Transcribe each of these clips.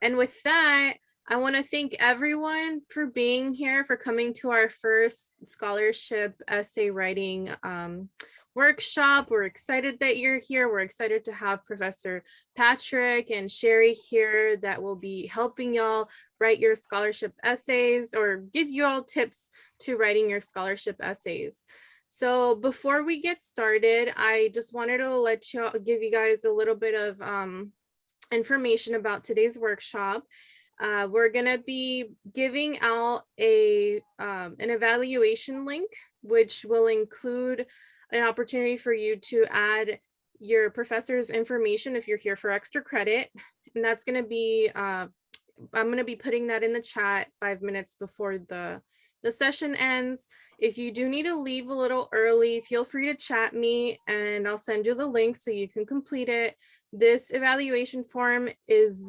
And with that, I want to thank everyone for being here, for coming to our first scholarship essay writing workshop. We're excited that you're here. We're excited to have Professor Patrick and Sherry here that will be helping y'all write your scholarship essays or give you all tips to writing your scholarship essays. So before we get started, I just wanted to give you guys a little bit of information about today's workshop. We're going to be giving out an evaluation link, which will include an opportunity for you to add your professor's information if you're here for extra credit. And that's going to be, I'm going to be putting that in the chat 5 minutes before the session ends. If you do need to leave a little early, feel free to chat me and I'll send you the link so you can complete it. This evaluation form is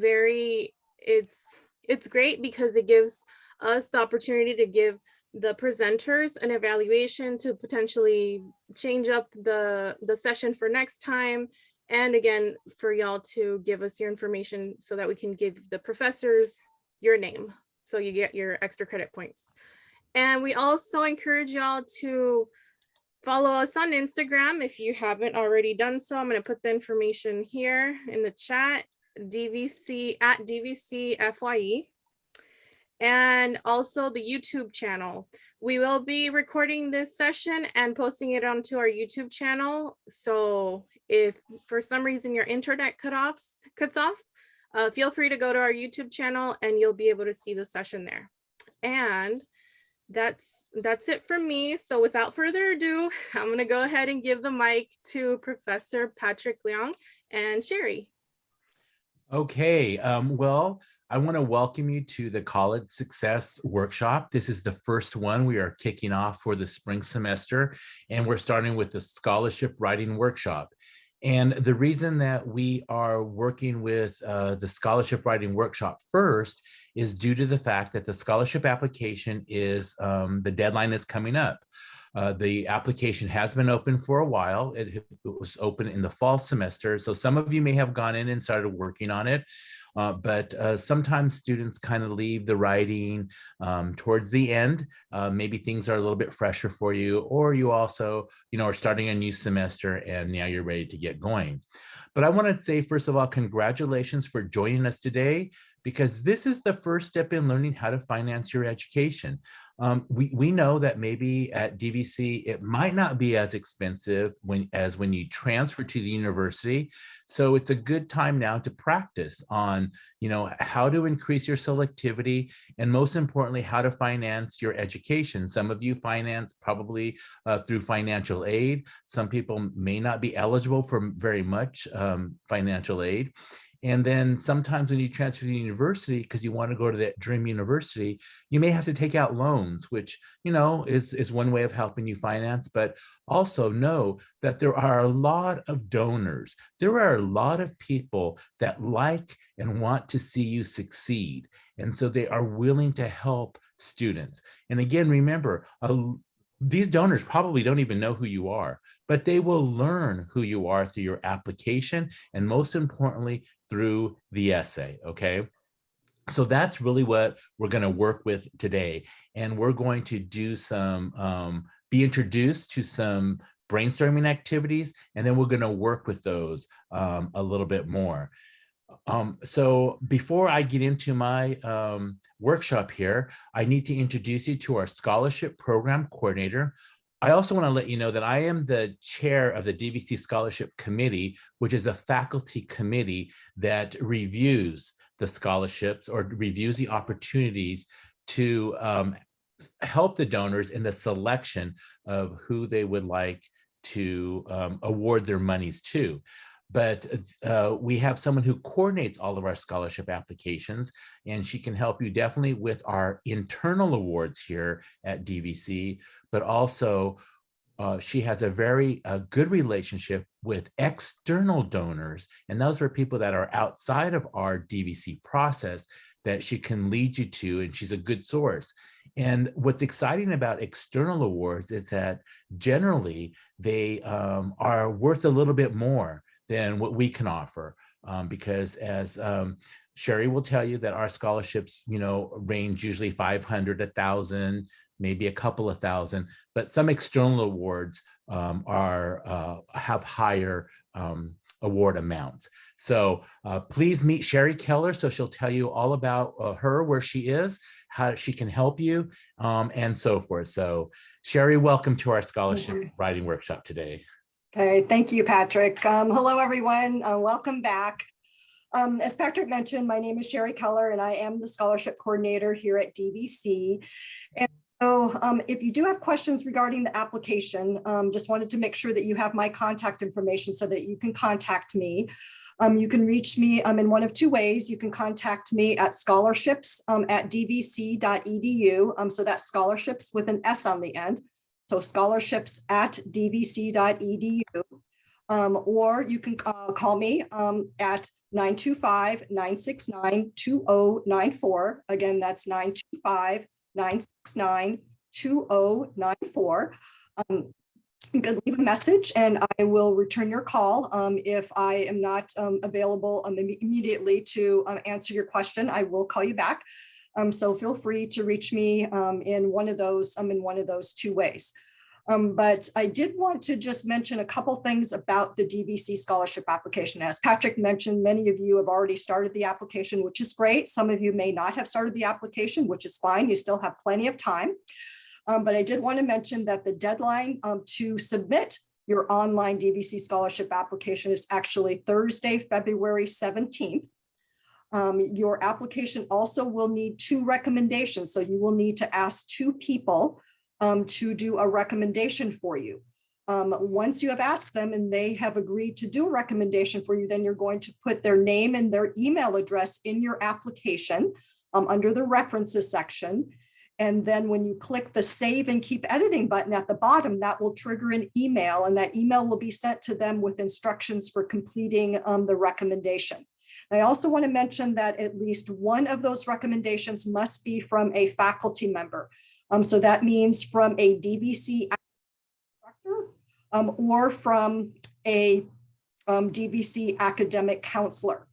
it's great because it gives us the opportunity to give the presenters an evaluation to potentially change up the session for next time. And again, for y'all to give us your information so that we can give the professors your name, so you get your extra credit points. And we also encourage y'all to follow us on Instagram if you haven't already done so. I'm going to put the information here in the chat, DVC at DVCFYE, and also the YouTube channel. We will be recording this session and posting it onto our YouTube channel. So if for some reason your internet cuts off, feel free to go to our YouTube channel and you'll be able to see the session there. And that's it from me. So without further ado, I'm going to go ahead and give the mic to Professor Patrick Leong and Sherry. Okay, well, I want to welcome you to the College Success Workshop. This is the first one we are kicking off for the spring semester, and we're starting with the Scholarship Writing Workshop. And the reason that we are working with the Scholarship Writing Workshop first is due to the fact that the scholarship application is, the deadline is coming up. The application has been open for a while. It was open in the fall semester. So some of you may have gone in and started working on it. But sometimes students kind of leave the writing towards the end. Maybe things are a little bit fresher for you, or you also, are starting a new semester and now you're ready to get going. But I want to say, first of all, congratulations for joining us today, because this is the first step in learning how to finance your education. We know that maybe at DVC, it might not be as expensive as when you transfer to the university. So it's a good time now to practice on, how to increase your selectivity, and most importantly, how to finance your education. Some of you finance probably through financial aid. Some people may not be eligible for very much financial aid. And then sometimes when you transfer to the university, because you want to go to that dream university, you may have to take out loans, which, is one way of helping you finance. But also know that there are a lot of donors. There are a lot of people that like and want to see you succeed. And so they are willing to help students. And again, remember, these donors probably don't even know who you are, but they will learn who you are through your application, and most importantly, through the essay, okay? So that's really what we're going to work with today. And we're going to do be introduced to some brainstorming activities, and then we're going to work with those a little bit more. So before I get into my workshop here, I need to introduce you to our scholarship program coordinator. I also want to let you know that I am the chair of the Dvc Scholarship Committee, which is a faculty committee that reviews the scholarships or reviews the opportunities to help the donors in the selection of who they would like to award their monies to. But we have someone who coordinates all of our scholarship applications, and she can help you definitely with our internal awards here at DVC, but also she has a very good relationship with external donors, and those are people that are outside of our DVC process that she can lead you to, and she's a good source. And what's exciting about external awards is that generally they are worth a little bit more than what we can offer. because as Sherry will tell you that our scholarships, range usually 500, 1,000, maybe a couple of thousand, but some external awards have higher award amounts. So please meet Sherry Keller. So she'll tell you all about her, where she is, how she can help you, and so forth. So Sherry, welcome to our scholarship writing workshop today. Okay, thank you, Patrick. Hello, everyone. Welcome back. As Patrick mentioned, my name is Sherry Keller, and I am the scholarship coordinator here at DVC. And so if you do have questions regarding the application, just wanted to make sure that you have my contact information so that you can contact me. You can reach me in one of two ways. You can contact me at scholarships@dvc.edu. So that's scholarships with an S on the end. So scholarships@dvc.edu. Or you can call me at 925-969-2094. Again, that's 925-969-2094. You can leave a message and I will return your call. If I am not available immediately to answer your question, I will call you back. So feel free to reach me in one of those two ways. But I did want to just mention a couple things about the DVC scholarship application. As Patrick mentioned, many of you have already started the application, which is great. Some of you may not have started the application, which is fine. You still have plenty of time. But I did want to mention that the deadline to submit your online DVC scholarship application is actually Thursday, February 17th. Your application also will need 2 recommendations. So you will need to ask 2 people to do a recommendation for you. Once you have asked them and they have agreed to do a recommendation for you, then you're going to put their name and their email address in your application under the references section. And then when you click the save and keep editing button at the bottom, that will trigger an email, and that email will be sent to them with instructions for completing the recommendation. I also want to mention that at least one of those recommendations must be from a faculty member. So that means from a DVC instructor or from a DVC academic counselor.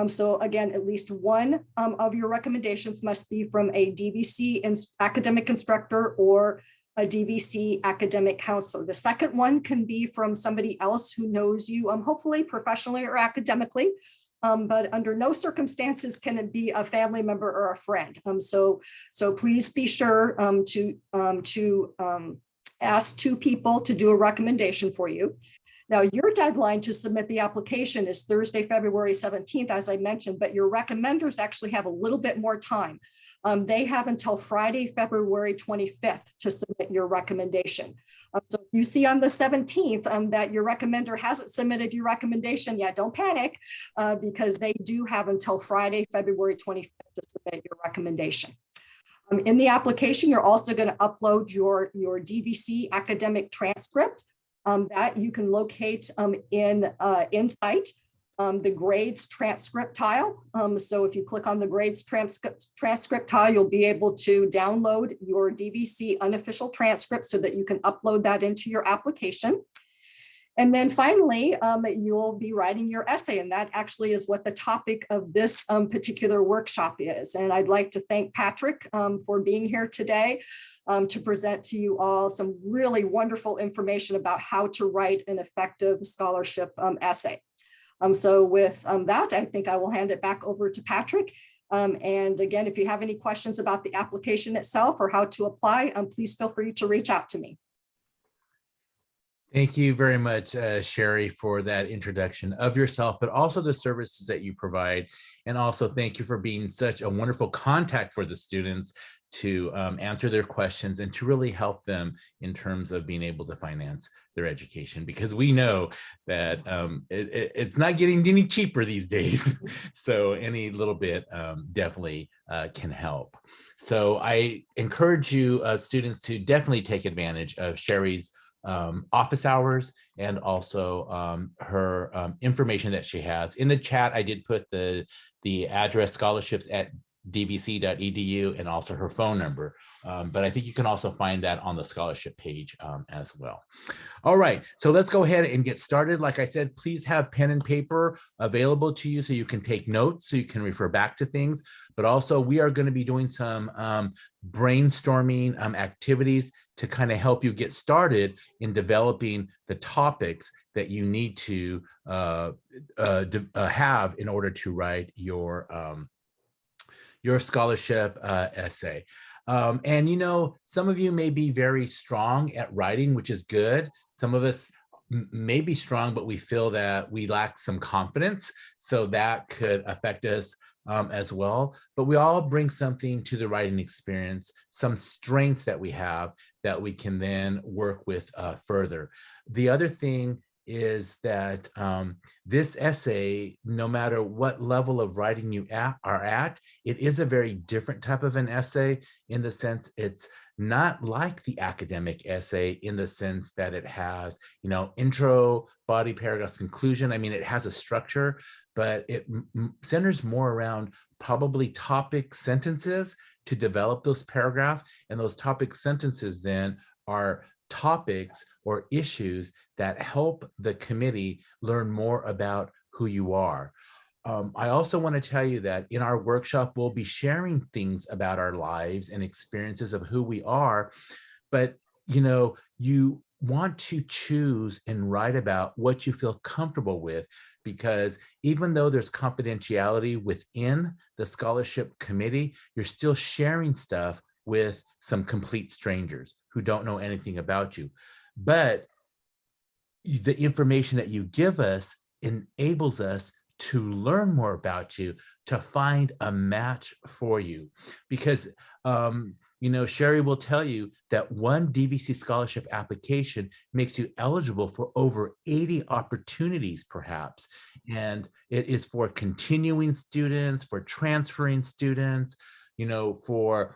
So again, at least one of your recommendations must be from a DVC academic instructor or a DVC academic counselor. The second one can be from somebody else who knows you, hopefully professionally or academically, but under no circumstances can it be a family member or a friend. So please be sure to ask 2 people to do a recommendation for you. Now, your deadline to submit the application is Thursday, February 17th, as I mentioned, but your recommenders actually have a little bit more time. They have until Friday, February 25th to submit your recommendation. So if you see on the 17th that your recommender hasn't submitted your recommendation yet, don't panic because they do have until Friday, February 25th to submit your recommendation. In the application, you're also going to upload your DVC academic transcript. That you can locate in Insight, the grades transcript tile. So if you click on the grades transcript tile, you'll be able to download your DVC unofficial transcript so that you can upload that into your application. And then finally, you'll be writing your essay, and that actually is what the topic of this particular workshop is. And I'd like to thank Patrick for being here today. To present to you all some really wonderful information about how to write an effective scholarship essay. So with that, I think I will hand it back over to Patrick. And again, if you have any questions about the application itself or how to apply, please feel free to reach out to me. Thank you very much, Sherry, for that introduction of yourself, but also the services that you provide. And also thank you for being such a wonderful contact for the students to answer their questions and to really help them in terms of being able to finance their education, because we know that it's not getting any cheaper these days. So any little bit definitely can help. So I encourage you students to definitely take advantage of Sherry's office hours and also her information that she has. In the chat, I did put the address scholarships at dvc.edu, and also her phone number. But I think you can also find that on the scholarship page as well. All right, so let's go ahead and get started. Like I said, please have pen and paper available to you so you can take notes, so you can refer back to things. But also, we are going to be doing some brainstorming activities to kind of help you get started in developing the topics that you need to have in order to write your scholarship essay. And you know, some of you may be very strong at writing, which is good. Some of us may be strong, but we feel that we lack some confidence. So that could affect us as well. But we all bring something to the writing experience, some strengths that we have that we can then work with further. The other thing is that this essay, no matter what level of writing you are at, it is a very different type of an essay in the sense it's not like the academic essay in the sense that it has, you know, intro, body, paragraphs, conclusion. I mean, it has a structure, but it centers more around probably topic sentences to develop those paragraphs. And those topic sentences then are topics or issues that help the committee learn more about who you are. I also want to tell you that in our workshop, we'll be sharing things about our lives and experiences of who we are, but you know, you want to choose and write about what you feel comfortable with, because even though there's confidentiality within the scholarship committee, you're still sharing stuff with some complete strangers who don't know anything about you. But the information that you give us enables us to learn more about you, to find a match for you. Because, you know, Sherry will tell you that one DVC scholarship application makes you eligible for over 80 opportunities, perhaps. And it is for continuing students, for transferring students, you know, for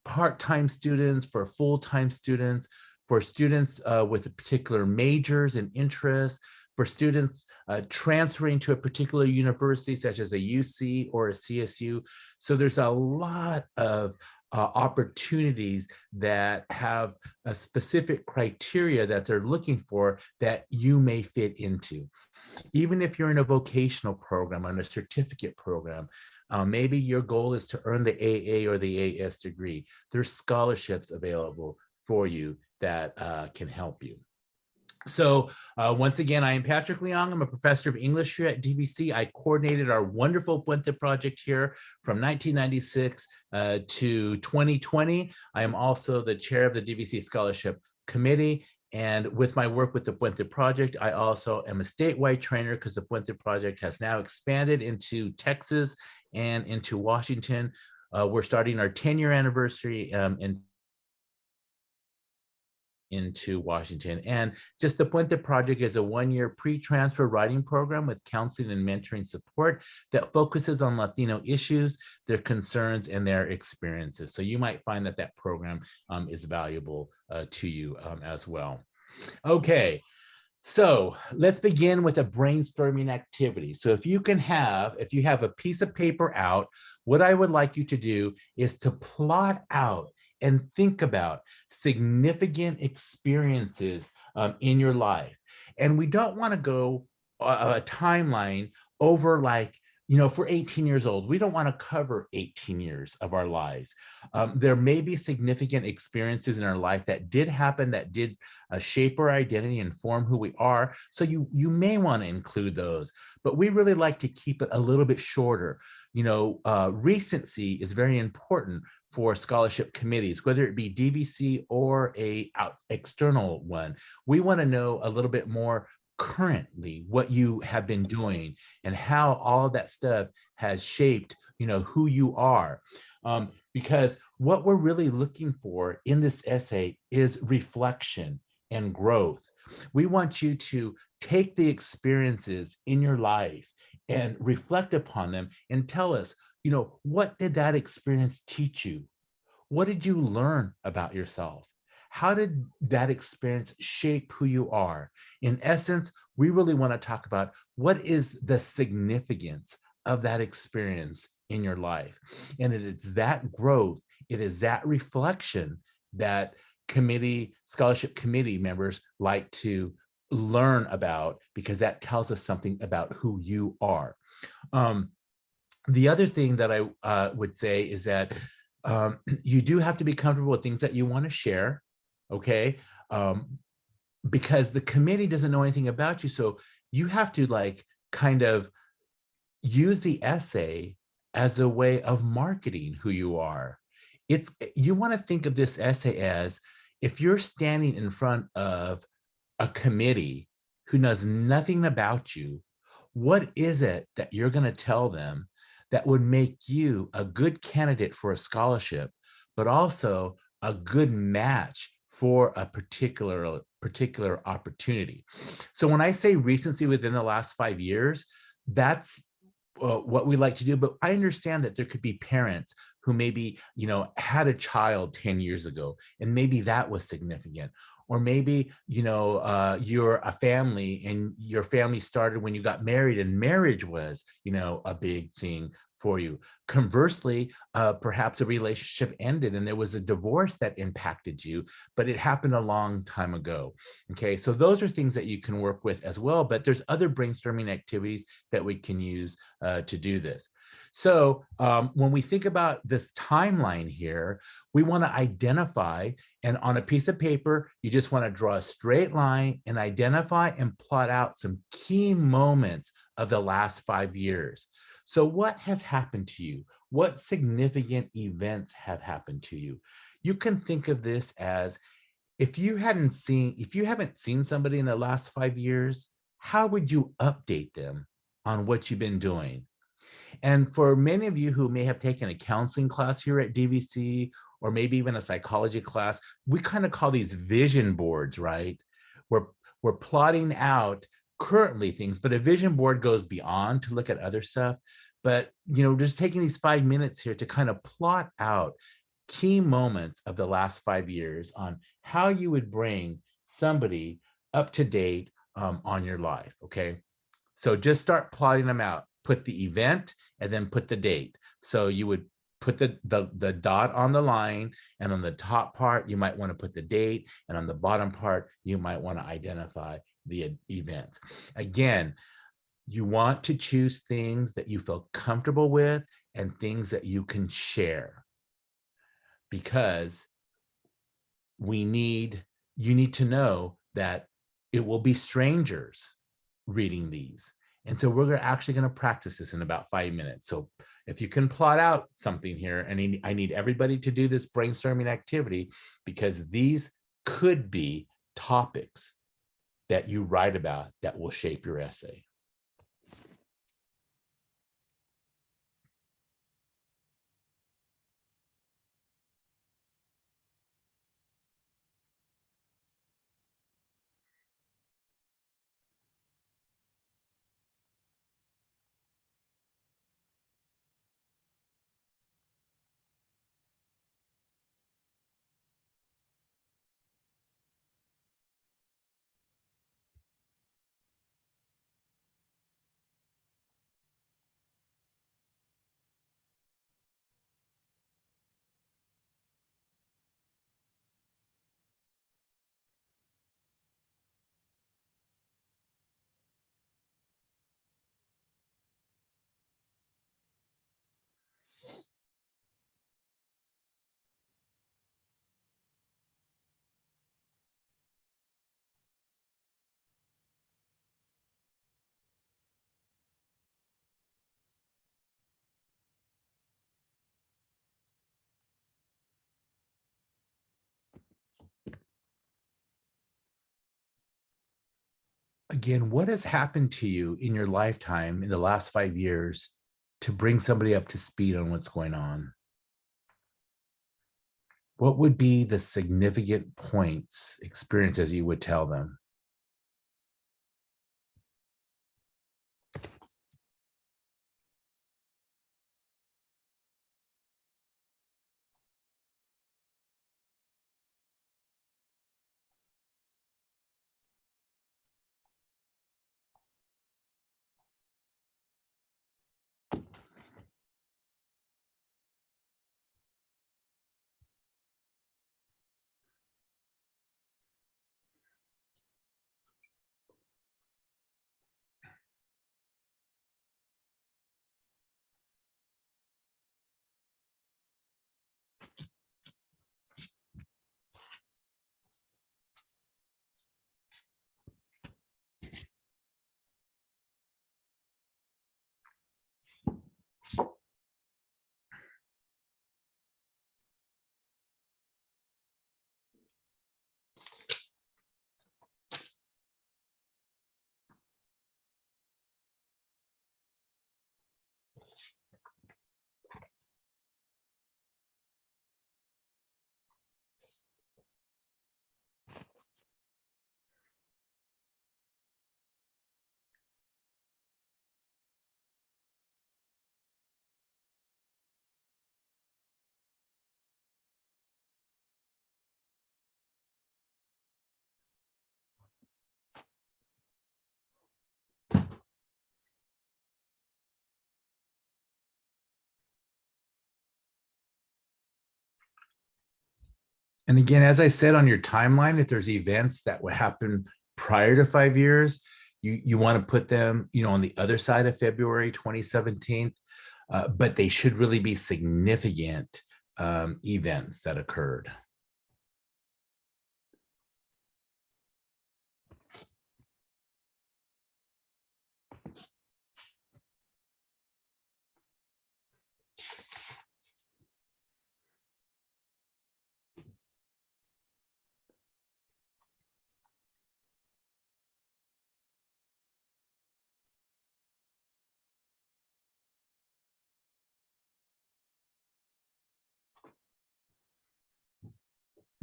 part-time students, for full-time students, for students with particular majors and interests, for students transferring to a particular university, such as a UC or a CSU. So there's a lot of opportunities that have a specific criteria that they're looking for that you may fit into. Even if you're in a vocational program, on a certificate program, maybe your goal is to earn the AA or the AS degree. There's scholarships available for you that can help you. So once again, I am Patrick Leong. I'm a professor of English here at DVC. I coordinated our wonderful Puente project here from 1996 to 2020. I am also the chair of the DVC Scholarship Committee. And with my work with the Puente project, I also am a statewide trainer because the Puente project has now expanded into Texas and into Washington. We're starting our 10-year anniversary into Washington. And just the Puente Project is a one-year pre-transfer writing program with counseling and mentoring support that focuses on Latino issues, their concerns, and their experiences. So you might find that that program is valuable to you as well. Okay. So let's begin with a brainstorming activity. So if you have a piece of paper out, what I would like you to do is to plot out and think about significant experiences in your life. And we don't want to go a timeline over, like, you know, for 18 years old, we don't want to cover 18 years of our lives. There may be significant experiences in our life that did happen, that did shape our identity and form who we are. So you may want to include those, but we really like to keep it a little bit shorter. You know, recency is very important for scholarship committees, whether it be DVC or a external one. We want to know a little bit more currently what you have been doing and how all of that stuff has shaped, you know, who you are. Because what we're really looking for in this essay is reflection and growth. We want you to take the experiences in your life and reflect upon them and tell us, you know, what did that experience teach you? What did you learn about yourself? How did that experience shape who you are? In essence, we really want to talk about what is the significance of that experience in your life. And it is that growth, it is that reflection that scholarship committee members like to learn about, because that tells us something about who you are. The other thing that I would say is that you do have to be comfortable with things that you want to share, okay? Because the committee doesn't know anything about you. So you have to like kind of use the essay as a way of marketing who you are. You want to think of this essay as, if you're standing in front of a committee who knows nothing about you, what is it that you're going to tell them that would make you a good candidate for a scholarship, but also a good match for a particular opportunity? So when I say recency within the last 5 years, that's what we like to do. But I understand that there could be parents who maybe, had a child 10 years ago, and maybe that was significant. Or maybe, you're a family and your family started when you got married, and marriage was, a big thing for you. Conversely, perhaps a relationship ended and there was a divorce that impacted you, but it happened a long time ago. Okay, so those are things that you can work with as well, but there's other brainstorming activities that we can use to do this. So when we think about this timeline here, we want to identify, and on a piece of paper, you just want to draw a straight line and identify and plot out some key moments of the last 5 years. So what has happened to you? What significant events have happened to you? You can think of this as, if you haven't seen somebody in the last 5 years, how would you update them on what you've been doing? And for many of you who may have taken a counseling class here at DVC, or maybe even a psychology class, we kind of call these vision boards, right? We're plotting out currently things, but a vision board goes beyond to look at other stuff. But, just taking these 5 minutes here to kind of plot out key moments of the last 5 years on how you would bring somebody up to date on your life, okay? So just start plotting them out. Put the event and then put the date. So you would put the dot on the line, and on the top part, you might want to put the date, and on the bottom part, you might want to identify the event. Again, you want to choose things that you feel comfortable with and things that you can share, because you need to know that it will be strangers reading these. And so we're actually going to practice this in about 5 minutes. So if you can plot out something here, and I need everybody to do this brainstorming activity, because these could be topics that you write about that will shape your essay. Again, what has happened to you in your lifetime in the last 5 years to bring somebody up to speed on what's going on? What would be the significant points, experiences you would tell them? And again, as I said on your timeline, if there's events that would happen prior to 5 years, you want to put them, on the other side of February 2017, but they should really be significant events that occurred.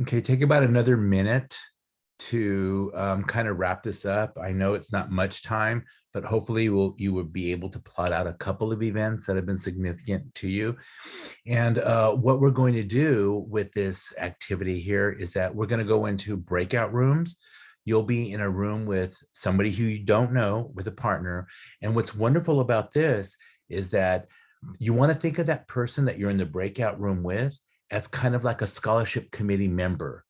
Okay, take about another minute to kind of wrap this up. I know it's not much time, but hopefully you will be able to plot out a couple of events that have been significant to you. And what we're going to do with this activity here is that we're going to go into breakout rooms. You'll be in a room with somebody who you don't know, with a partner. And what's wonderful about this is that you want to think of that person that you're in the breakout room with as kind of like a scholarship committee member.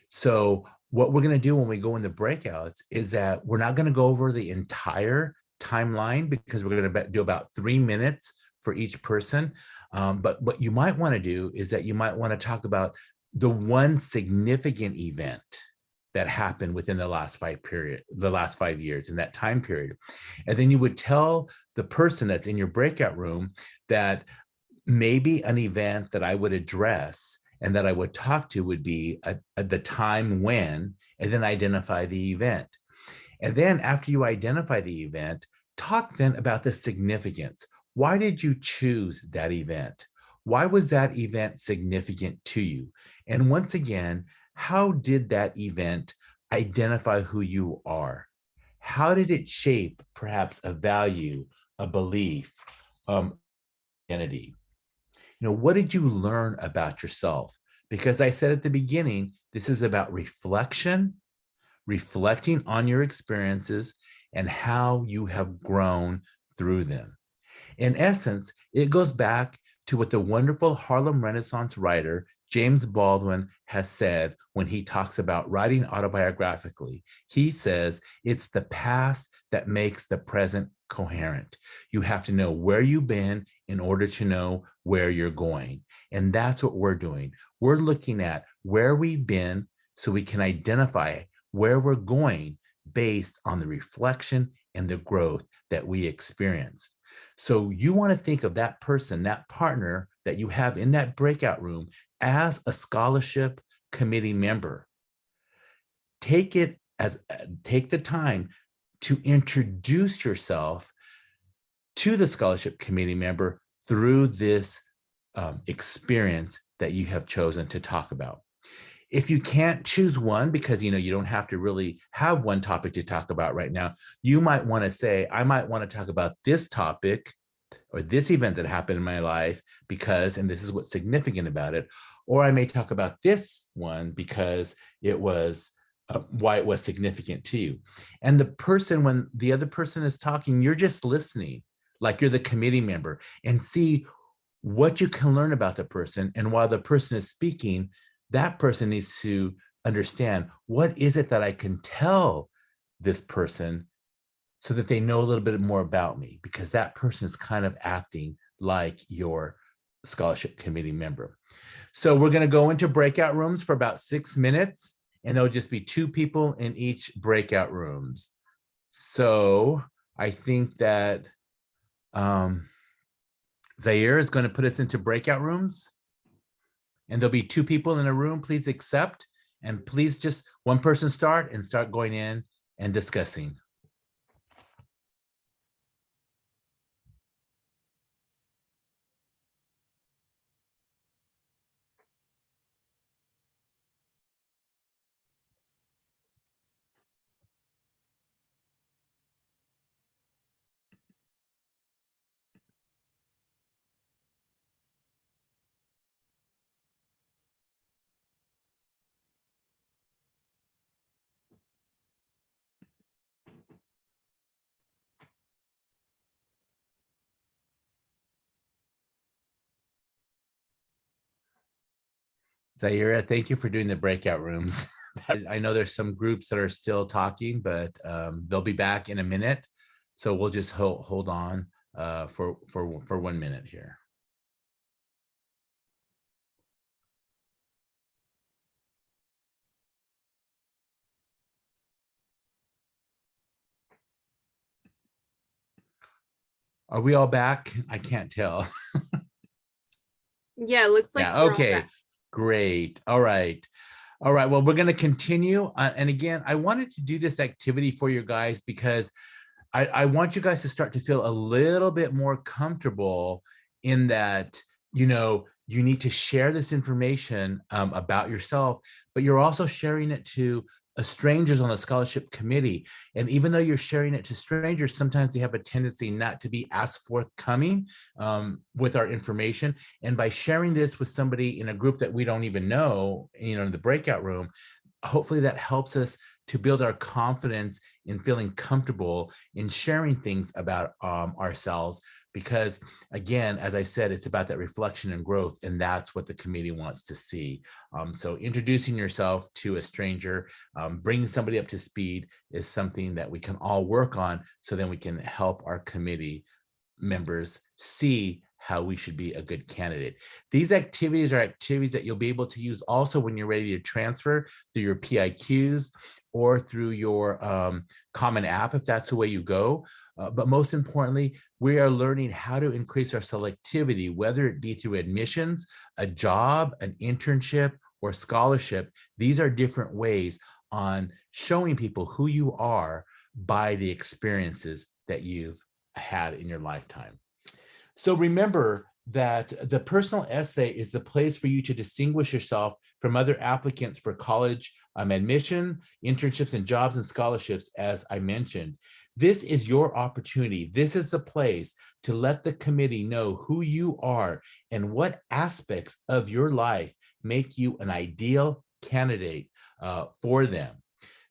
So what we're going to do when we go in the breakouts is that we're not going to go over the entire timeline, because we're going to do about 3 minutes for each person. But what you might want to do is that you might want to talk about the one significant event that happened within the last 5 years in that time period. And then you would tell the person that's in your breakout room that maybe an event that I would address and that I would talk to would be the time when, and then identify the event. And then after you identify the event, talk then about the significance. Why did you choose that event? Why was that event significant to you? And once again, how did that event identify who you are? How did it shape perhaps a value, a belief, identity? What did you learn about yourself? Because I said at the beginning, this is about reflection, reflecting on your experiences and how you have grown through them. In essence, it goes back to what the wonderful Harlem Renaissance writer James Baldwin has said when he talks about writing autobiographically. He says it's the past that makes the present coherent. You have to know where you've been in order to know where you're going. And that's what we're doing. We're looking at where we've been so we can identify where we're going based on the reflection and the growth that we experience. So you want to think of that person, that partner that you have in that breakout room as a scholarship committee member. Take the time to introduce yourself to the scholarship committee member through this experience that you have chosen to talk about. If you can't choose one, because you don't have to really have one topic to talk about right now, you might want to say, I might want to talk about this topic or this event that happened in my life because, and this is what's significant about it, or I may talk about this one because it was why it was significant to you. And when the other person is talking, you're just listening, like you're the committee member, and see what you can learn about the person. And while the person is speaking, that person needs to understand, what is it that I can tell this person so that they know a little bit more about me, because that person is kind of acting like your scholarship committee member. So we're going to go into breakout rooms for about 6 minutes, and there'll just be 2 people in each breakout rooms. So I think that Zaire is going to put us into breakout rooms, and there'll be 2 people in a room. Please accept, and please just one person start going in and discussing. Zaira, thank you for doing the breakout rooms. I know there's some groups that are still talking, but they'll be back in a minute. So we'll just hold on for 1 minute here. Are we all back? I can't tell. Yeah, it looks like Yeah, we're all okay, back. great. All right. All right, well, we're going to continue. And again, I wanted to do this activity for you guys because I want you guys to start to feel a little bit more comfortable in that, you know, you need to share this information about yourself, but you're also sharing it to strangers on the scholarship committee. And even though you're sharing it to strangers, sometimes they have a tendency not to be as forthcoming with our information. And by sharing this with somebody in a group that we don't even know, you know, in the breakout room, hopefully that helps us to build our confidence in feeling comfortable in sharing things about ourselves. Because again, as I said, it's about that reflection and growth, and that's what the committee wants to see. So introducing yourself to a stranger, bringing somebody up to speed is something that we can all work on, so then we can help our committee members see how we should be a good candidate. These activities are activities that you'll be able to use also when you're ready to transfer through your PIQs or through your Common App, if that's the way you go. But most importantly, we are learning how to increase our selectivity, whether it be through admissions, a job, an internship, or scholarship. These are different ways on showing people who you are by the experiences that you've had in your lifetime. So remember that the personal essay is the place for you to distinguish yourself from other applicants for college admission, internships, and jobs and scholarships, as I mentioned. This is your opportunity. This is the place to let the committee know who you are and what aspects of your life make you an ideal candidate for them.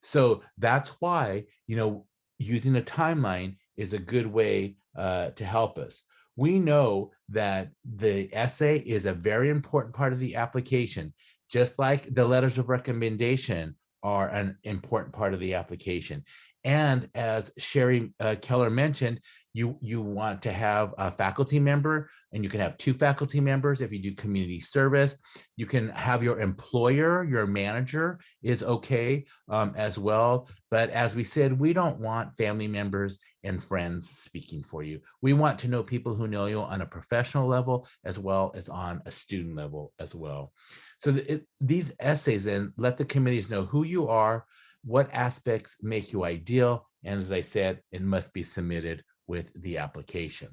So that's why, you know, using a timeline is a good way to help us. We know that the essay is a very important part of the application, just like the letters of recommendation are an important part of the application. And as Sherry Keller mentioned, you want to have a faculty member, and you can have 2 faculty members if you do community service. You can have your employer, your manager is okay as well. But as we said, we don't want family members and friends speaking for you. We want to know people who know you on a professional level as well as on a student level as well. So these essays then let the committees know who you are, what aspects make you ideal, and as I said, it must be submitted with the application.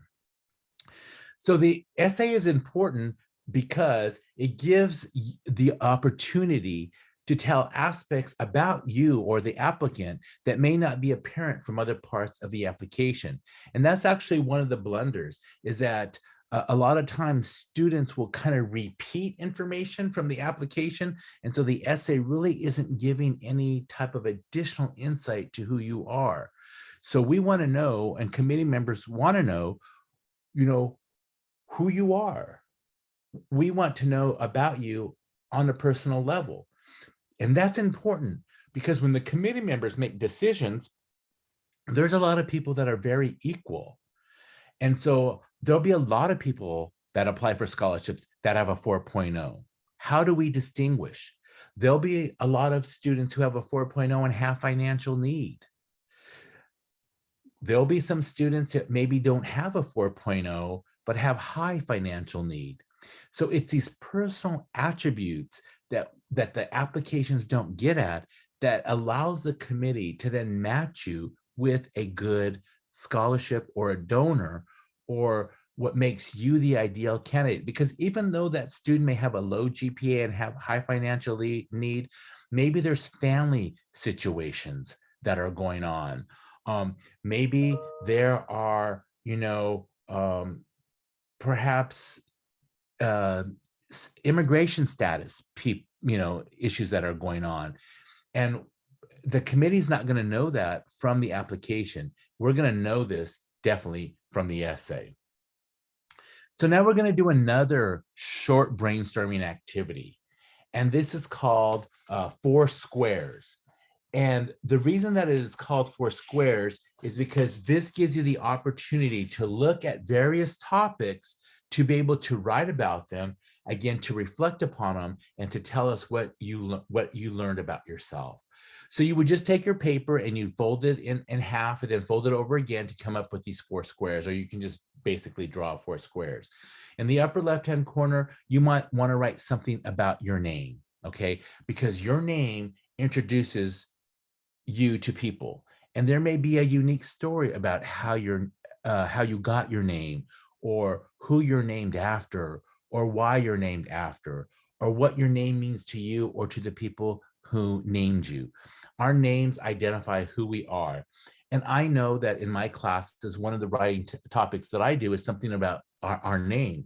So the essay is important because it gives the opportunity to tell aspects about you or the applicant that may not be apparent from other parts of the application. And that's actually one of the blunders, is that a lot of times students will kind of repeat information from the application. And so the essay really isn't giving any type of additional insight to who you are. So we want to know, and committee members want to know, you know, who you are. We want to know about you on a personal level. And that's important because when the committee members make decisions, there's a lot of people that are very equal. And so there'll be a lot of people that apply for scholarships that have a 4.0. How do we distinguish? There'll be a lot of students who have a 4.0 and have financial need. There'll be some students that maybe don't have a 4.0, but have high financial need. So it's these personal attributes that the applications don't get at that allows the committee to then match you with a good scholarship or a donor, or what makes you the ideal candidate. Because even though that student may have a low GPA and have high financial need, maybe there's family situations that are going on. Maybe there are, you know, perhaps immigration status, issues that are going on. And the committee's not going to know that from the application. We're going to know this definitely from the essay. So now we're going to do another short brainstorming activity. And this is called 4 squares. And the reason that it is called 4 squares is because this gives you the opportunity to look at various topics, to be able to write about them, again, to reflect upon them, and to tell us what you learned about yourself. So you would just take your paper and you fold it in half and then fold it over again to come up with these 4 squares, or you can just basically draw 4 squares. In the upper left-hand corner, you might want to write something about your name, okay? Because your name introduces you to people, and there may be a unique story about how you got your name, or who you're named after, or why you're named after, or what your name means to you or to the people who named you. Our names identify who we are. And I know that in my classes, one of the writing topics that I do is something about our name.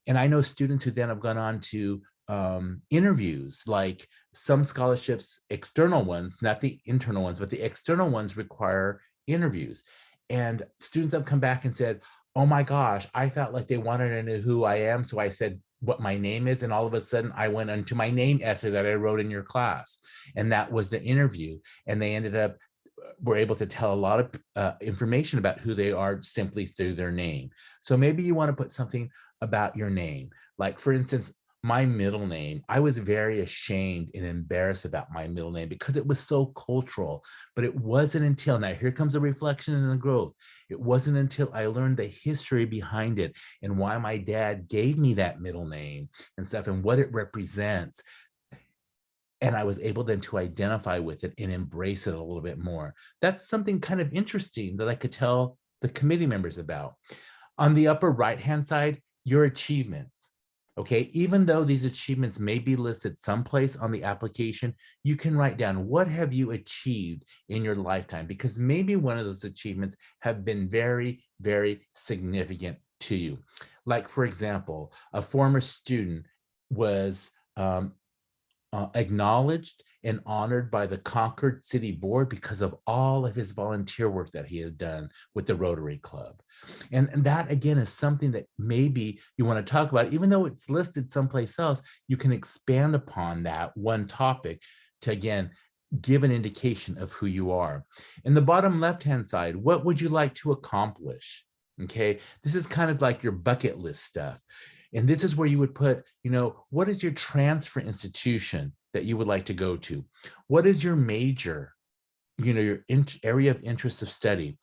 And I know students who then have gone on to interviews, like some scholarships, external ones, not the internal ones, but the external ones require interviews. And students have come back and said, oh my gosh, I felt like they wanted to know who I am. So I said what my name is. And all of a sudden I went into my name essay that I wrote in your class. And that was the interview. And they ended up, were able to tell a lot of information about who they are simply through their name. So maybe you want to put something about your name. Like, for instance, my middle name, I was very ashamed and embarrassed about my middle name because it was so cultural. But it wasn't until, now here comes a reflection and a growth. It wasn't until I learned the history behind it and why my dad gave me that middle name and stuff and what it represents. And I was able then to identify with it and embrace it a little bit more. That's something kind of interesting that I could tell the committee members about. On the upper right-hand side, your achievements. Okay, even though these achievements may be listed someplace on the application, you can write down what have you achieved in your lifetime, because maybe one of those achievements have been very, very significant to you. Like, for example, a former student was acknowledged and honored by the Concord City Board because of all of his volunteer work that he had done with the Rotary Club. And that, again, is something that maybe you want to talk about. Even though it's listed someplace else, you can expand upon that one topic to, again, give an indication of who you are. In the bottom left-hand side, what would you like to accomplish? Okay, this is kind of like your bucket list stuff. And this is where you would put, what is your transfer institution that you would like to go to? What is your major, your area of interest of study?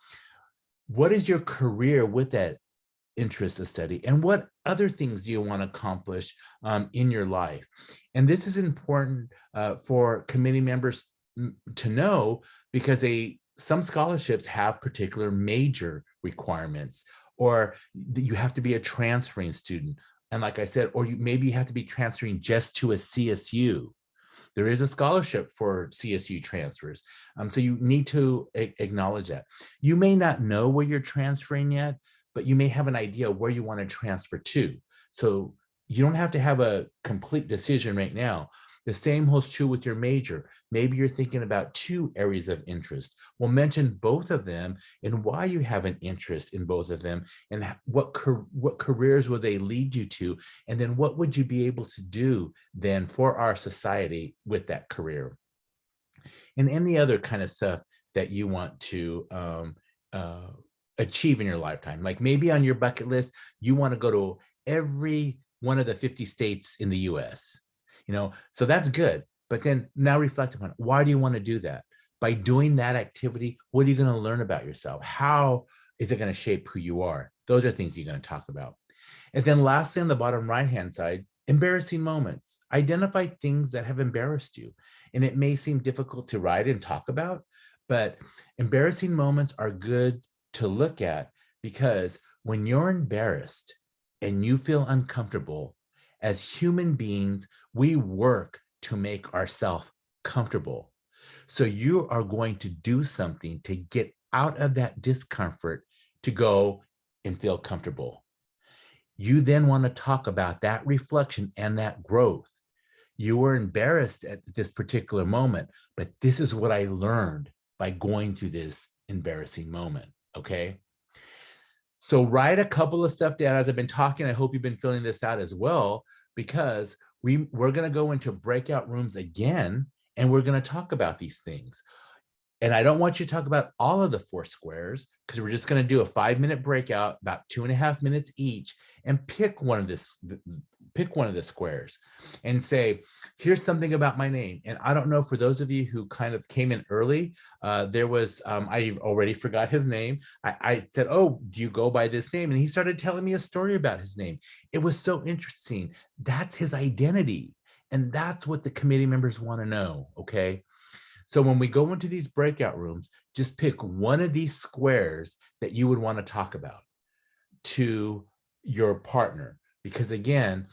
What is your career with that interest of study? And what other things do you want to accomplish in your life? And this is important for committee members to know, because some scholarships have particular major requirements, or you have to be a transferring student. And like I said, or maybe you have to be transferring just to a CSU. There is a scholarship for CSU transfers. So you need to acknowledge that. You may not know where you're transferring yet, but you may have an idea where you want to transfer to. So you don't have to have a complete decision right now. The same holds true with your major. Maybe you're thinking about 2 areas of interest. Well, mention both of them and why you have an interest in both of them, and what careers will they lead you to, and then what would you be able to do then for our society with that career, and any other kind of stuff that you want to achieve in your lifetime. Like maybe on your bucket list, you want to go to every one of the 50 states in the US. So that's good. But then now reflect upon it. Why do you want to do that? By doing that activity, what are you going to learn about yourself? How is it going to shape who you are? Those are things you're going to talk about. And then lastly, on the bottom right-hand side, embarrassing moments. Identify things that have embarrassed you. And it may seem difficult to write and talk about, but embarrassing moments are good to look at, because when you're embarrassed and you feel uncomfortable, as human beings, we work to make ourselves comfortable. So you are going to do something to get out of that discomfort to go and feel comfortable. You then want to talk about that reflection and that growth. You were embarrassed at this particular moment, but this is what I learned by going through this embarrassing moment, okay? So write a couple of stuff down as I've been talking. I hope you've been filling this out as well, because we're going to go into breakout rooms again, and we're going to talk about these things. And I don't want you to talk about all of the 4 squares, because we're just going to do a 5-minute breakout, about 2.5 minutes each, and pick one of the squares and say, here's something about my name. And I don't know, for those of you who kind of came in early, there was, I already forgot his name. I said, oh, do you go by this name? And he started telling me a story about his name. It was so interesting. That's his identity. And that's what the committee members want to know, okay? So when we go into these breakout rooms, just pick one of these squares that you would want to talk about to your partner. Because again,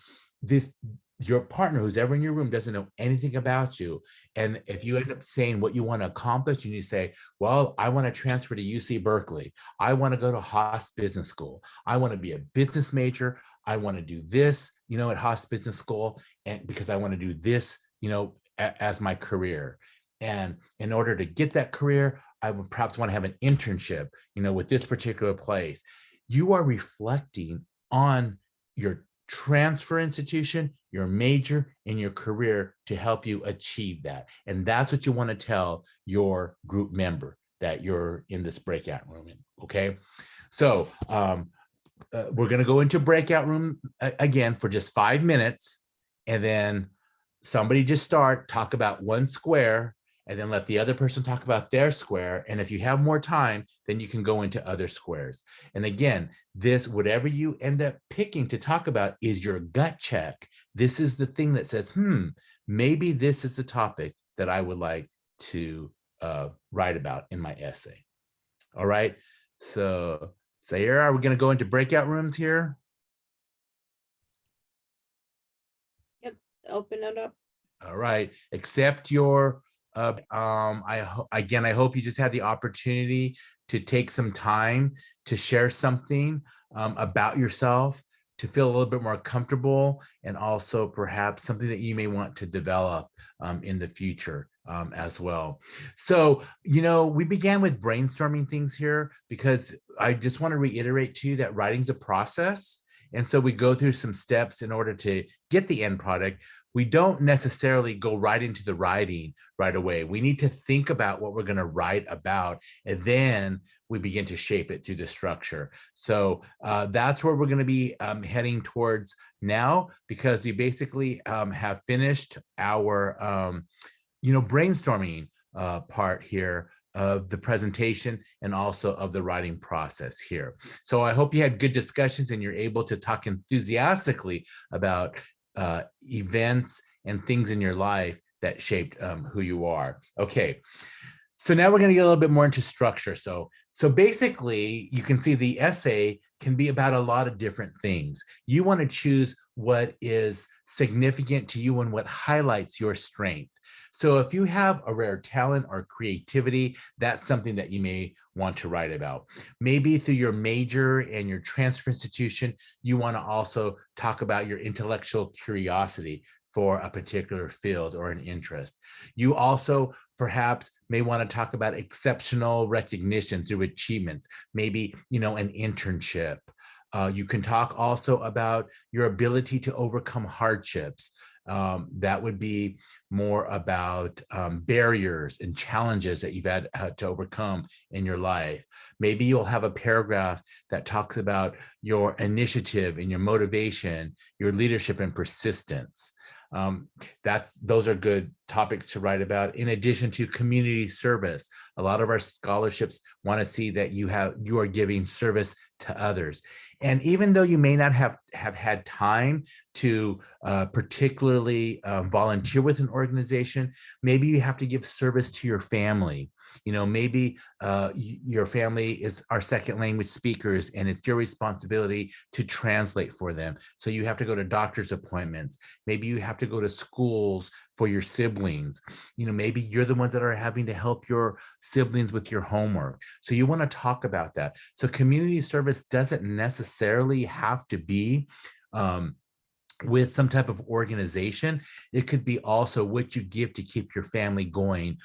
your partner who's ever in your room doesn't know anything about you. And if you end up saying what you want to accomplish, and you say, well, I want to transfer to UC Berkeley. I want to go to Haas Business School. I want to be a business major. I want to do this, at Haas Business School, and because I want to do this, as my career. And in order to get that career, I would perhaps want to have an internship, with this particular place. You are reflecting on your transfer institution, your major, and your career to help you achieve that. And that's what you want to tell your group member that you're in this breakout room in, okay? So we're going to go into breakout room again for just 5 minutes, and then somebody just talk about one square, and then let the other person talk about their square. And if you have more time, then you can go into other squares. And again, whatever you end up picking to talk about is your gut check. This is the thing that says, maybe this is the topic that I would like to write about in my essay. All right. So Sayera, are we going to go into breakout rooms here? Yep. Open it up. All right. Accept your I hope you just had the opportunity to take some time to share something about yourself, to feel a little bit more comfortable, and also perhaps something that you may want to develop in the future as well. So, we began with brainstorming things here because I just want to reiterate to you that writing's a process. And so we go through some steps in order to get the end product. We don't necessarily go right into the writing right away. We need to think about what we're going to write about, and then we begin to shape it through the structure. So that's where we're going to be heading towards now, because we basically have finished our, brainstorming part here of the presentation and also of the writing process here. So I hope you had good discussions and you're able to talk enthusiastically about events and things in your life that shaped who you are. Okay, so now we're going to get a little bit more into structure. So basically, you can see the essay can be about a lot of different things. You want to choose what is significant to you and what highlights your strength. So if you have a rare talent or creativity, that's something that you may want to write about. Maybe through your major and your transfer institution, you want to also talk about your intellectual curiosity for a particular field or an interest. You also perhaps may want to talk about exceptional recognition through achievements, maybe, an internship. You can talk also about your ability to overcome hardships. That would be more about barriers and challenges that you've had to overcome in your life. Maybe you'll have a paragraph that talks about your initiative and your motivation, your leadership and persistence. Those are good topics to write about. In addition to community service, a lot of our scholarships want to see that you are giving service to others. And even though you may not have had time to particularly volunteer with an organization, maybe you have to give service to your family. Maybe your family are second language speakers and it's your responsibility to translate for them. So you have to go to doctor's appointments. Maybe you have to go to schools for your siblings. Maybe you're the ones that are having to help your siblings with your homework. So you want to talk about that. So community service doesn't necessarily have to be with some type of organization. It could be also what you give to keep your family going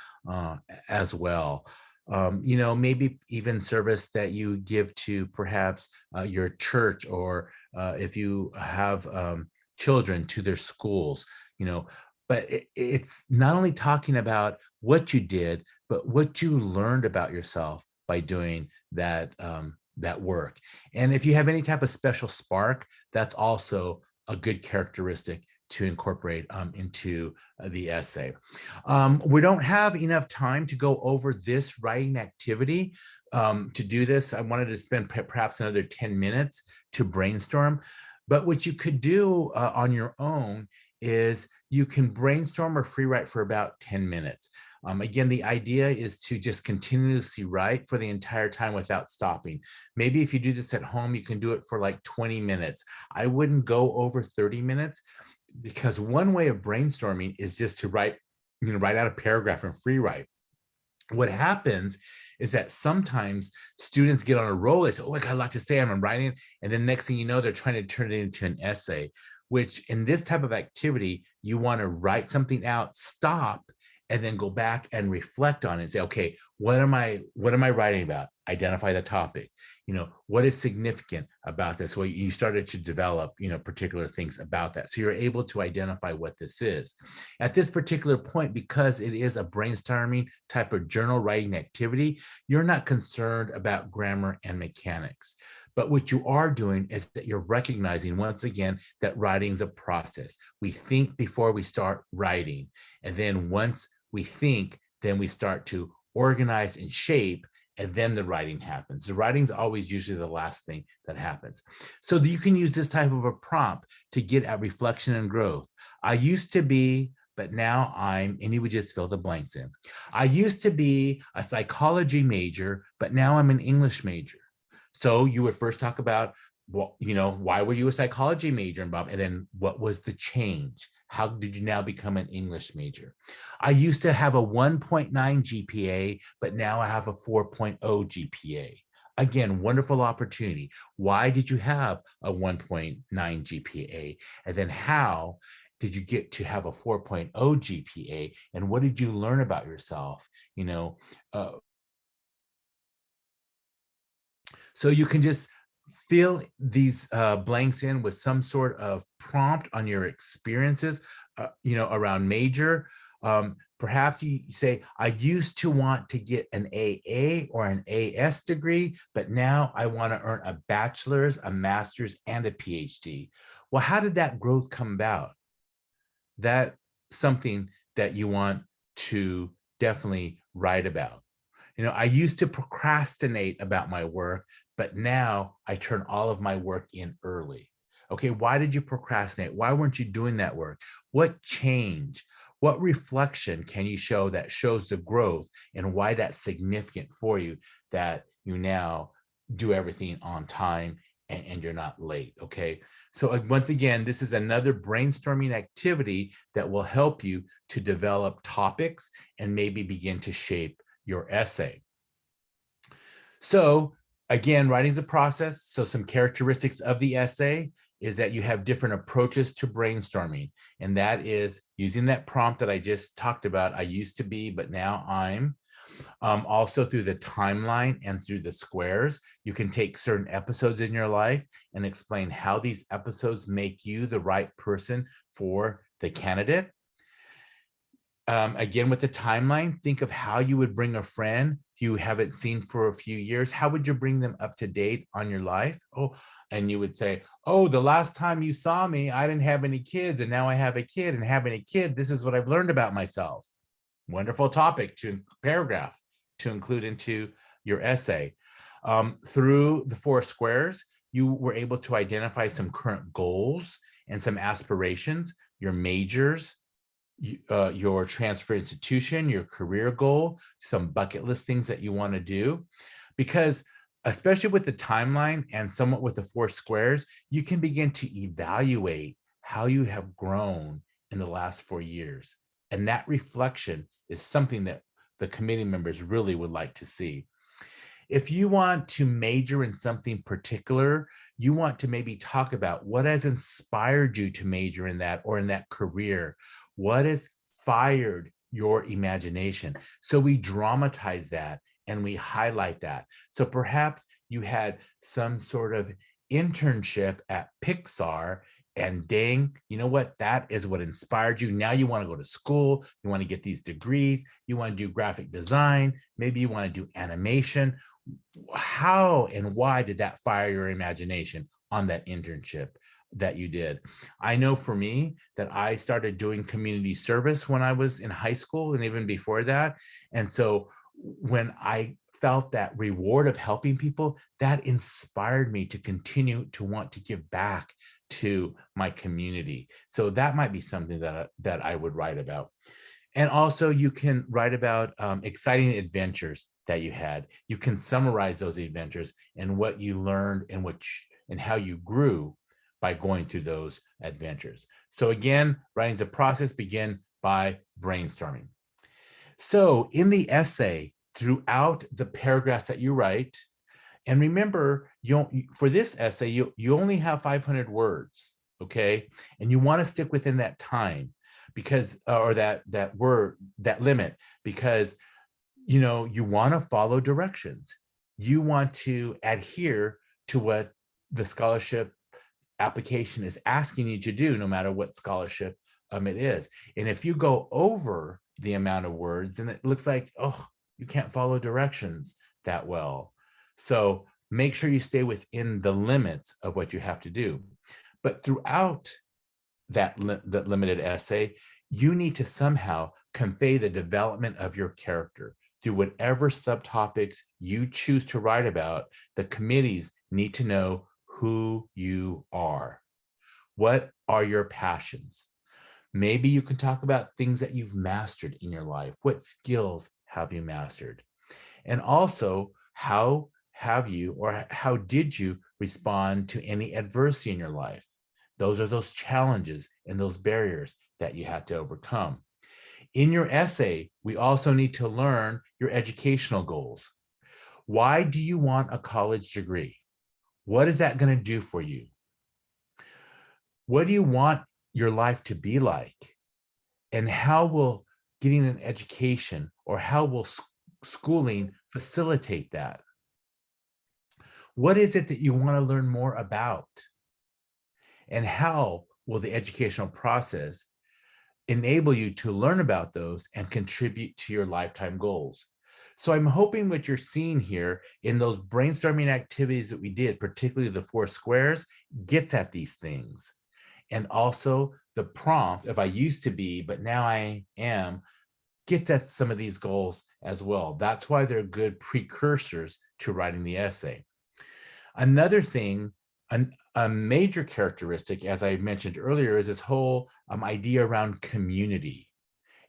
as well. Maybe even service that you give to perhaps your church, or if you have children to their schools, but it's not only talking about what you did, but what you learned about yourself by doing that that work. And if you have any type of special spark, that's also a good characteristic to incorporate into the essay. We don't have enough time to go over this writing activity. To do this, I wanted to spend perhaps another 10 minutes to brainstorm. But what you could do on your own is you can brainstorm or free write for about 10 minutes. Again, the idea is to just continuously write for the entire time without stopping. Maybe if you do this at home, you can do it for like 20 minutes. I wouldn't go over 30 minutes, because one way of brainstorming is just to write out a paragraph and free write. What happens is that sometimes students get on a roll. They say, oh, I got a lot to say, I'm writing. And then next thing you know, they're trying to turn it into an essay, which in this type of activity, you want to write something out, stop, and then go back and reflect on it and say, okay, what am I writing about? Identify the topic. What is significant about this? Well, you started to develop, particular things about that. So you're able to identify what this is. At this particular point, because it is a brainstorming type of journal writing activity, you're not concerned about grammar and mechanics. But what you are doing is that you're recognizing, once again, that writing is a process. We think before we start writing. And then once we think, then we start to organize and shape, and then the writing happens. The writing is always usually the last thing that happens. So you can use this type of a prompt to get at reflection and growth. I used to be, but now I'm, and you would just fill the blanks in. I used to be a psychology major, but now I'm an English major. So you would first talk about, well, why were you a psychology major, Bob? And then what was the change? How did you now become an English major? I used to have a 1.9 GPA, but now I have a 4.0 GPA. Again, wonderful opportunity. Why did you have a 1.9 GPA? And then how did you get to have a 4.0 GPA? And what did you learn about yourself? So you can just fill these blanks in with some sort of prompt on your experiences, around major. Perhaps you say, I used to want to get an AA or an AS degree, but now I want to earn a bachelor's, a master's, and a PhD. Well, how did that growth come about? That's something that you want to definitely write about. I used to procrastinate about my work, but now I turn all of my work in early. Okay, why did you procrastinate? Why weren't you doing that work? What changed? What reflection can you show that shows the growth, and why that's significant for you, that you now do everything on time and you're not late? Okay, so once again, this is another brainstorming activity that will help you to develop topics and maybe begin to shape your essay. So again, writing is a process. So some characteristics of the essay is that you have different approaches to brainstorming. And that is using that prompt that I just talked about. I used to be, but now I'm. Also through the timeline and through the squares, you can take certain episodes in your life and explain how these episodes make you the right person for the candidate. Again, with the timeline, think of how you would bring a friend you haven't seen for a few years. How would you bring them up to date on your life? Oh, and you would say, oh, the last time you saw me, I didn't have any kids, and now I have a kid, and having a kid, this is what I've learned about myself. Wonderful topic paragraph to include into your essay. Through the 4 squares, you were able to identify some current goals and some aspirations, your majors, your transfer institution, your career goal, some bucket list things that you want to do. Because especially with the timeline and somewhat with the 4 squares, you can begin to evaluate how you have grown in the last 4 years. And that reflection is something that the committee members really would like to see. If you want to major in something particular, you want to maybe talk about what has inspired you to major in that or in that career. What has fired your imagination? So we dramatize that and we highlight that. So perhaps you had some sort of internship at Pixar And dang, you know what? That is what inspired you. Now you want to go to school. You want to get these degrees. You want to do graphic design. Maybe you want to do animation. How and why did that fire your imagination on that internship that you did? I know for me that I started doing community service when I was in high school and even before that. And so when I felt that reward of helping people, that inspired me to continue to want to give back to my community. So that might be something that I would write about. And also you can write about exciting adventures that you had. You can summarize those adventures and what you learned and how you grew by going through those adventures. So again, writing's a process. Begin by brainstorming. So in the essay, throughout the paragraphs that you write, and remember, for this essay, you only have 500 words, okay? And you want to stick within that time because, or that limit, because you want to follow directions. You want to adhere to what the scholarship application is asking you to do, no matter what scholarship it is. And if you go over the amount of words, then it looks like, oh, you can't follow directions that well. So make sure you stay within the limits of what you have to do. But throughout that limited essay, you need to somehow convey the development of your character through whatever subtopics you choose to write about. The committees need to know who you are. What are your passions? Maybe you can talk about things that you've mastered in your life. What skills have you mastered? And also, how have you or how did you respond to any adversity in your life? Those are those challenges and those barriers that you had to overcome. In your essay, we also need to learn your educational goals. Why do you want a college degree? What is that going to do for you? What do you want your life to be like? And how will getting an education or how will schooling facilitate that? What is it that you want to learn more about? And how will the educational process enable you to learn about those and contribute to your lifetime goals? So I'm hoping what you're seeing here in those brainstorming activities that we did, particularly the 4 squares, gets at these things. And also the prompt, if I used to be, but now I am, gets at some of these goals as well. That's why they're good precursors to writing the essay. Another thing, a major characteristic, as I mentioned earlier, is this whole idea around community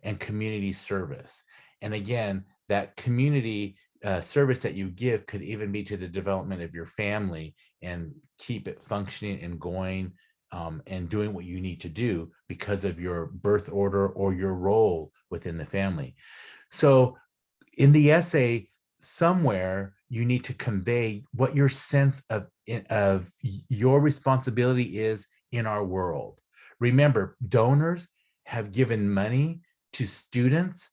and community service. And again, that community service that you give could even be to the development of your family and keep it functioning and going and doing what you need to do because of your birth order or your role within the family. So in the essay, somewhere you need to convey what your sense of your responsibility is in our world. Remember, donors have given money to students.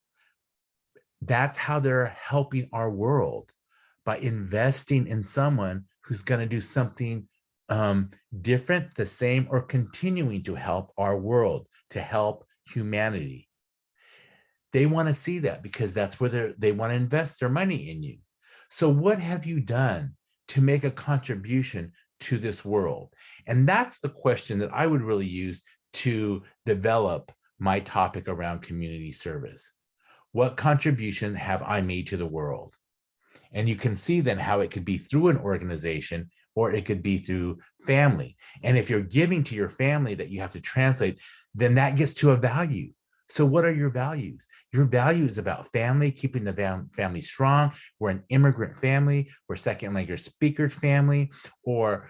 That's how they're helping our world, by investing in someone who's going to do something different, the same, or continuing to help our world, to help humanity. They want to see that because that's where they want to invest their money in you. So what have you done to make a contribution to this world? And that's the question that I would really use to develop my topic around community service. What contribution have I made to the world? And you can see then how it could be through an organization or it could be through family. And if you're giving to your family that you have to translate, then that gets to a value. So what are your values? Your value is about family, keeping the family strong. We're an immigrant family. We're second language speaker family. Or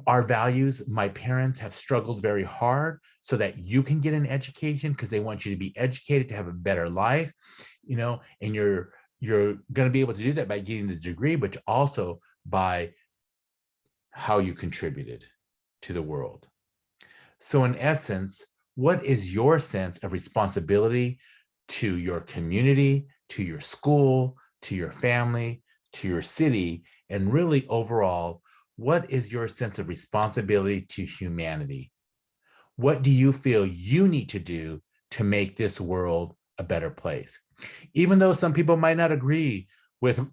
our values, my parents have struggled very hard so that you can get an education because they want you to be educated to have a better life, and you're going to be able to do that by getting the degree, but also by how you contributed to the world. So in essence, what is your sense of responsibility to your community, to your school, to your family, to your city, and really overall, what is your sense of responsibility to humanity? What do you feel you need to do to make this world a better place? Even though some people might not agree with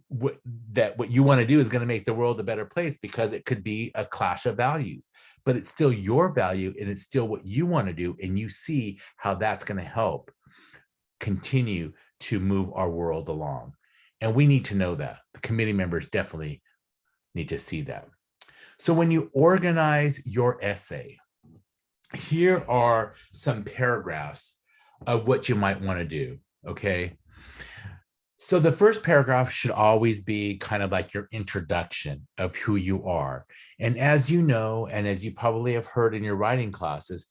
that what you want to do is going to make the world a better place, because it could be a clash of values, but it's still your value and it's still what you want to do, and you see how that's going to help continue to move our world along. And we need to know that. The committee members definitely need to see that. So when you organize your essay, here are some paragraphs of what you might want to do, okay? So the first paragraph should always be kind of like your introduction of who you are. And as you know, and as you probably have heard in your writing classes,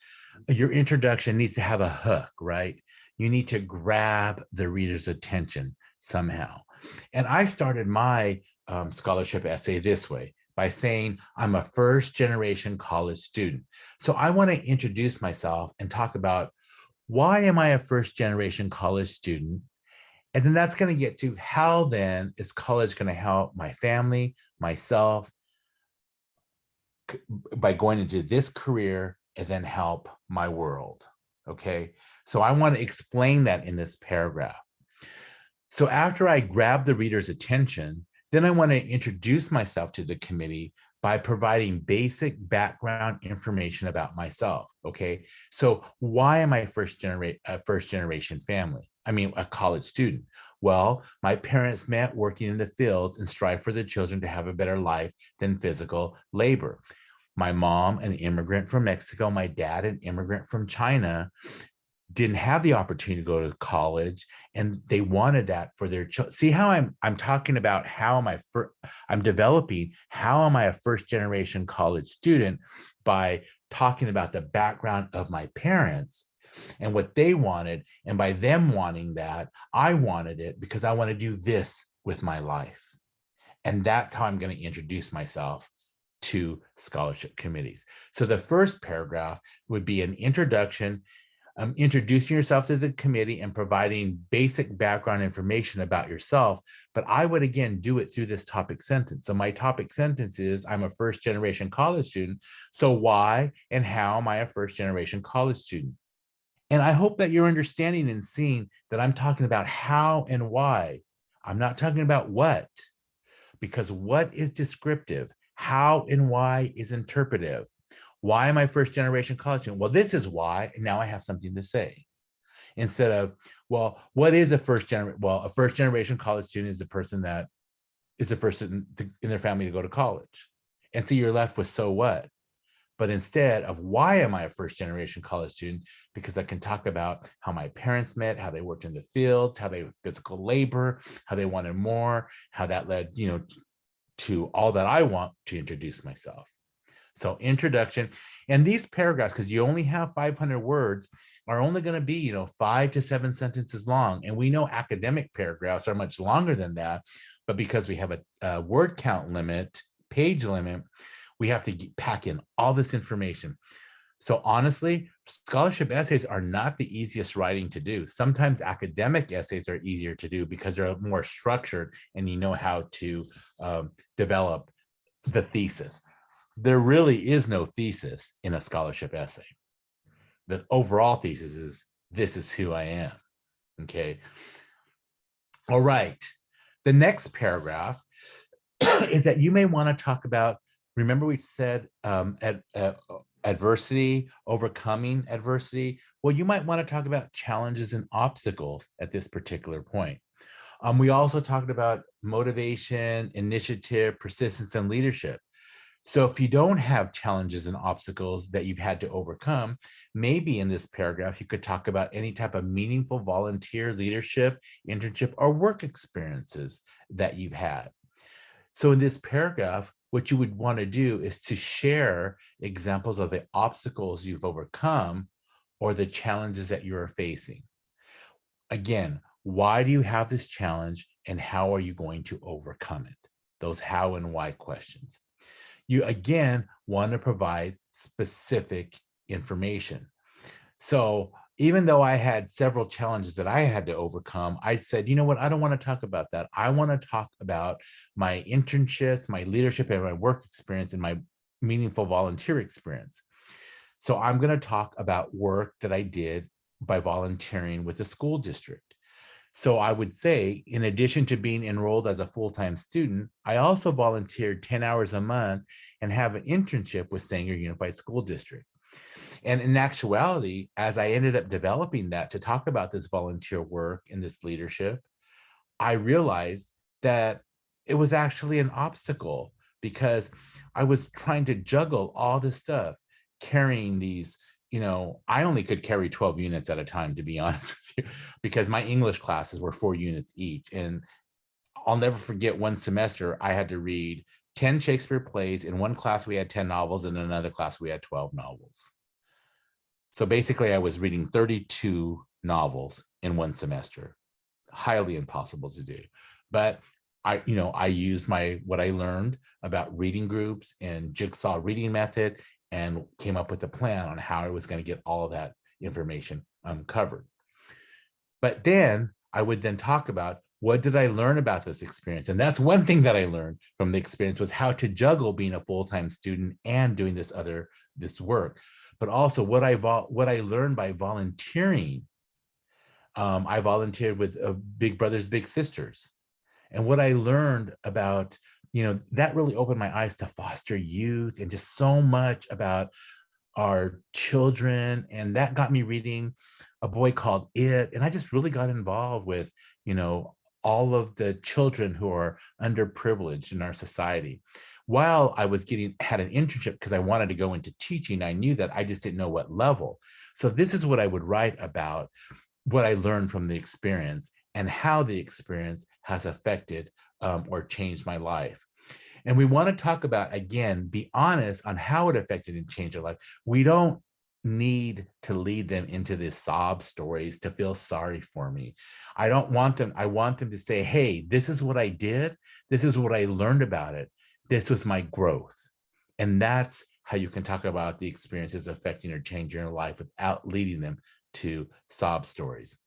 your introduction needs to have a hook, right? You need to grab the reader's attention somehow. And I started my scholarship essay this way, by saying I'm a first-generation college student. So I want to introduce myself and talk about why am I a first-generation college student? And then that's going to get to how then is college going to help my family, myself, by going into this career, and then help my world, okay? So I want to explain that in this paragraph. So after I grab the reader's attention, then I want to introduce myself to the committee by providing basic background information about myself, okay? So why am I a first generation family? I mean, a college student. Well, my parents met working in the fields and strive for the children to have a better life than physical labor. My mom, an immigrant from Mexico, my dad, an immigrant from China, didn't have the opportunity to go to college, and they wanted that for their children. See how I'm talking about how am I'm developing how am I a first generation college student by talking about the background of my parents and what they wanted, and by them wanting that, I wanted it because I want to do this with my life. And that's how I'm going to introduce myself to scholarship committees. So the first paragraph would be an introduction, introducing yourself to the committee and providing basic background information about yourself. But I would, again, do it through this topic sentence. So my topic sentence is, I'm a first generation college student. So why and how am I a first generation college student? And I hope that you're understanding and seeing that I'm talking about how and why. I'm not talking about what, because what is descriptive, how and why is interpretive. Why am I first generation college student? Well, this is why, and now I have something to say. Instead of, well, what is a first generation? Well, a first generation college student is the person that is the first in their family to go to college. And so you're left with, so what? But instead of why am I a first generation college student? Because I can talk about how my parents met, how they worked in the fields, how they physical labor, how they wanted more, how that led, to all that I want to introduce myself. So introduction, and these paragraphs, because you only have 500 words, are only going to be, 5 to 7 sentences long. And we know academic paragraphs are much longer than that, but because we have a word count limit, page limit, we have to pack in all this information. So honestly, scholarship essays are not the easiest writing to do. Sometimes academic essays are easier to do because they're more structured and you know how to develop the thesis. There really is no thesis in a scholarship essay. The overall thesis is, this is who I am, okay? All right, the next paragraph is that you may want to talk about, remember we said adversity, overcoming adversity. Well, you might want to talk about challenges and obstacles at this particular point. We also talked about motivation, initiative, persistence, and leadership. So if you don't have challenges and obstacles that you've had to overcome, maybe in this paragraph, you could talk about any type of meaningful volunteer leadership, internship, or work experiences that you've had. So in this paragraph, what you would want to do is to share examples of the obstacles you've overcome or the challenges that you are facing. Again, why do you have this challenge and how are you going to overcome it? Those how and why questions. You again want to provide specific information. So even though I had several challenges that I had to overcome, I said, you know what, I don't want to talk about that. I want to talk about my internships, my leadership and my work experience and my meaningful volunteer experience. So I'm going to talk about work that I did by volunteering with the school district. So I would say, in addition to being enrolled as a full-time student, I also volunteered 10 hours a month and have an internship with Sanger Unified School District. And in actuality, as I ended up developing that to talk about this volunteer work and this leadership, I realized that it was actually an obstacle because I was trying to juggle all this stuff, carrying these, I only could carry 12 units at a time, to be honest with you, because my English classes were 4 units each. And I'll never forget one semester I had to read 10 Shakespeare plays. In one class, we had 10 novels. In another class, we had 12 novels. So basically, I was reading 32 novels in one semester. Highly impossible to do. But I used what I learned about reading groups and jigsaw reading method and came up with a plan on how I was going to get all of that information covered. But then I would then talk about, what did I learn about this experience? And that's one thing that I learned from the experience, was how to juggle being a full-time student and doing this work. But also what I learned by volunteering. I volunteered with Big Brothers Big Sisters. And what I learned about, that really opened my eyes to foster youth and just so much about our children. And that got me reading a boy called It. And I just really got involved with, all of the children who are underprivileged in our society. While I was had an internship because I wanted to go into teaching, I knew that I just didn't know what level. So this is what I would write about, what I learned from the experience and how the experience has affected or changed my life. And we want to talk about, again, be honest on how it affected and changed their life. We don't need to lead them into these sob stories to feel sorry for me. I want them to say, hey, this is what I did. This is what I learned about it. This was my growth. And that's how you can talk about the experiences affecting or changing your life without leading them to sob stories.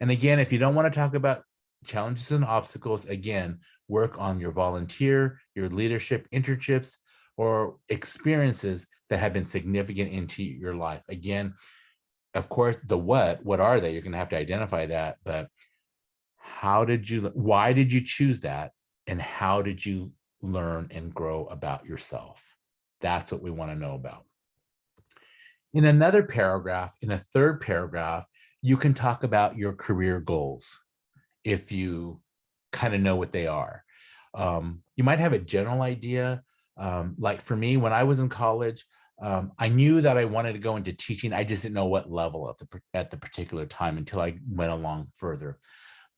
And again, if you don't want to talk about challenges and obstacles, again, work on your volunteer, your leadership, internships, or experiences that have been significant into your life. Again, of course, the what are they? You're going to have to identify that, but why did you choose that? And how did you learn and grow about yourself? That's what we want to know about. In another paragraph, in a third paragraph, you can talk about your career goals if you kind of know what they are. You might have a general idea. Like for me, when I was in college, I knew that I wanted to go into teaching. I just didn't know what level at the particular time until I went along further.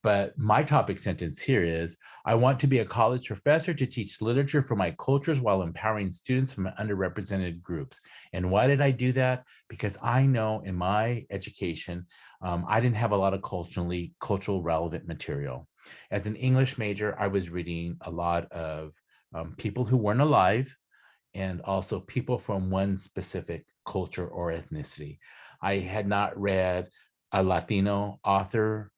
But my topic sentence here is, I want to be a college professor to teach literature from my cultures while empowering students from underrepresented groups. And why did I do that? Because I know in my education, I didn't have a lot of cultural relevant material. As an English major, I was reading a lot of people who weren't alive and also people from one specific culture or ethnicity. I had not read a Latino author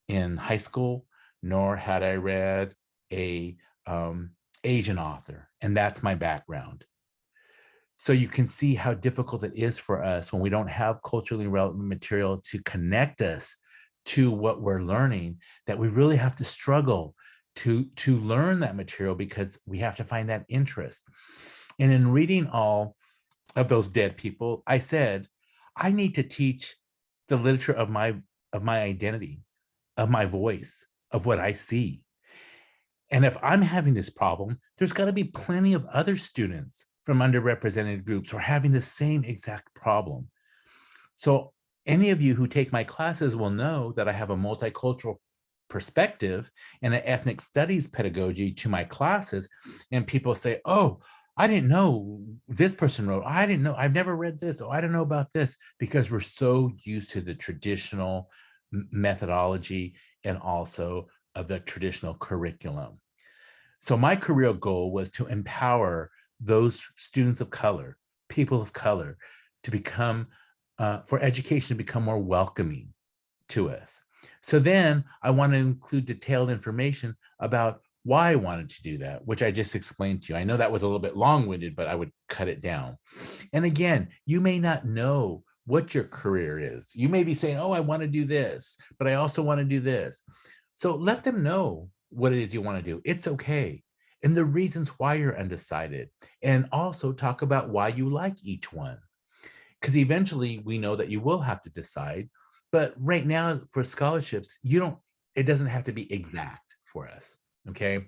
in high school, nor had I read a Asian author, and that's my background. So you can see how difficult it is for us when we don't have culturally relevant material to connect us to what we're learning, that we really have to struggle to learn that material because we have to find that interest. And in reading all of those dead people, I said, I need to teach the literature of my identity, of my voice, of what I see. And if I'm having this problem, there's got to be plenty of other students from underrepresented groups who are having the same exact problem. So any of you who take my classes will know that I have a multicultural perspective and an ethnic studies pedagogy to my classes. And people say, oh, I didn't know this person wrote. I didn't know. I've never read this. Oh, I don't know about this, because we're so used to the traditional methodology and also of the traditional curriculum. So my career goal was to empower those students of color, people of color, to become for education to become more welcoming to us. So then I want to include detailed information about why I wanted to do that, which I just explained to you. I know that was a little bit long-winded, but I would cut it down. And again, you may not know what your career is. You may be saying, oh, I want to do this, but I also want to do this. So let them know what it is you want to do. It's okay. And the reasons why you're undecided. And also talk about why you like each one. Because eventually we know that you will have to decide. But right now for scholarships, it doesn't have to be exact for us. Okay.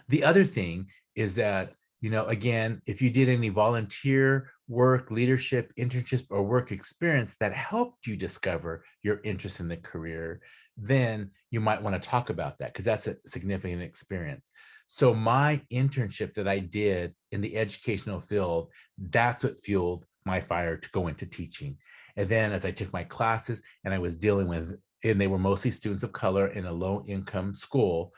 The other thing is that, again, if you did any volunteer work, leadership, internships, or work experience that helped you discover your interest in the career, then you might want to talk about that because that's a significant experience. So my internship that I did in the educational field, that's what fueled my fire to go into teaching. And then as I took my classes and I was dealing with, and they were mostly students of color in a low income school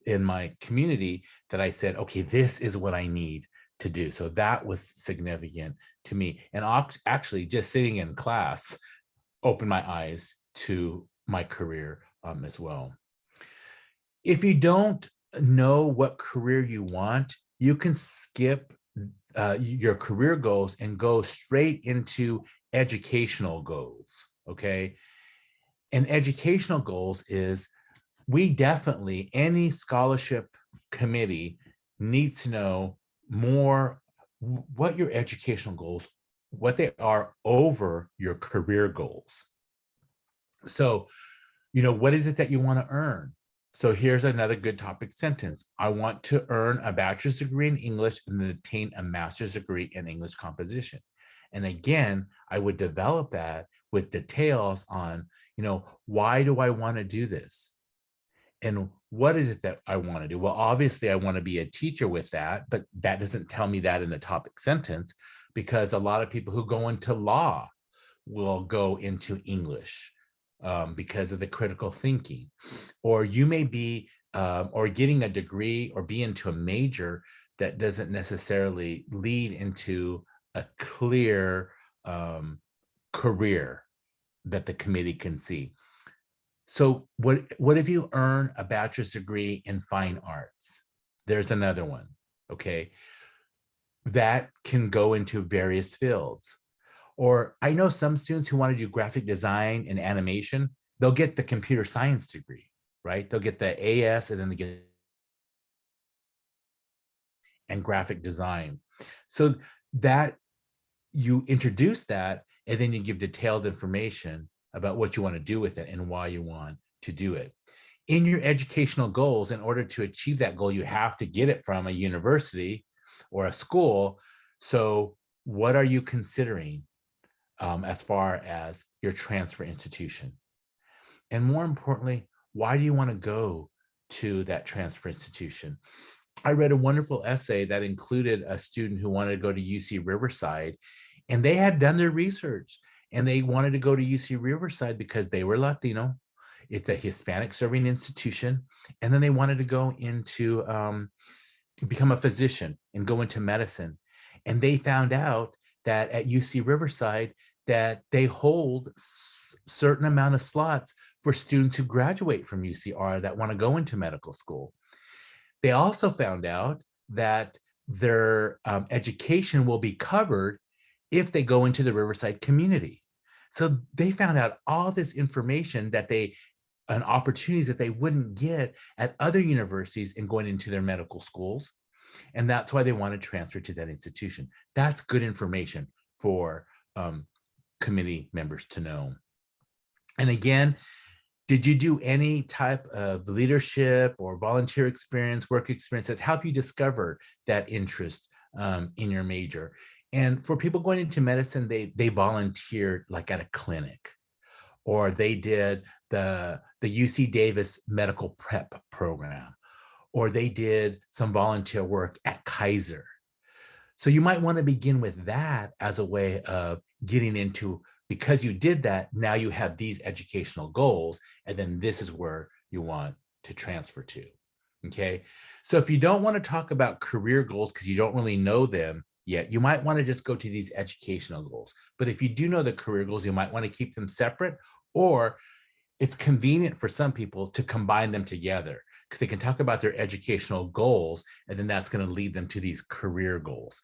in my community, that I said, okay, this is what I need to do. So that was significant to me. And actually just sitting in class opened my eyes to my career as well. If you don't know what career you want, you can skip your career goals and go straight into educational goals, okay? And educational goals is, any scholarship committee needs to know more what your educational goals, what they are over your career goals. So, what is it that you want to earn? So here's another good topic sentence. I want to earn a bachelor's degree in English and then obtain a master's degree in English composition. And again, I would develop that with details on, why do I want to do this? And what is it that I want to do? Well, obviously I want to be a teacher with that, but that doesn't tell me that in the topic sentence, because a lot of people who go into law will go into English because of the critical thinking. Or you may be, or getting a degree or be into a major that doesn't necessarily lead into a clear career that the committee can see. So what if you earn a bachelor's degree in fine arts? There's another one, okay? That can go into various fields. Or I know some students who want to do graphic design and animation, they'll get the computer science degree, right? They'll get the AS and then they get and graphic design. So that you introduce that, and then you give detailed information about what you want to do with it and why you want to do it. In your educational goals, in order to achieve that goal, you have to get it from a university or a school. So what are you considering as far as your transfer institution? And more importantly, why do you want to go to that transfer institution? I read a wonderful essay that included a student who wanted to go to UC Riverside, and they had done their research and they wanted to go to UC Riverside because they were Latino. It's a Hispanic serving institution. And then they wanted to go into become a physician and go into medicine. And they found out that at UC Riverside that they hold certain amount of slots for students who graduate from UCR that want to go into medical school. They also found out that their education will be covered if they go into the Riverside community. So they found out all this information and opportunities that they wouldn't get at other universities in going into their medical schools. And that's why they want to transfer to that institution. That's good information for committee members to know. And again, did you do any type of leadership or volunteer experience, work experience that's helped you discover that interest in your major? And for people going into medicine, they volunteered like at a clinic, or they did the UC Davis medical prep program, or they did some volunteer work at Kaiser. So you might want to begin with that as a way of getting into, because you did that, now you have these educational goals, and then this is where you want to transfer to, okay? So if you don't want to talk about career goals because you don't really know them yet, you might want to just go to these educational goals. But if you do know the career goals, you might want to keep them separate, or it's convenient for some people to combine them together because they can talk about their educational goals, and then that's going to lead them to these career goals.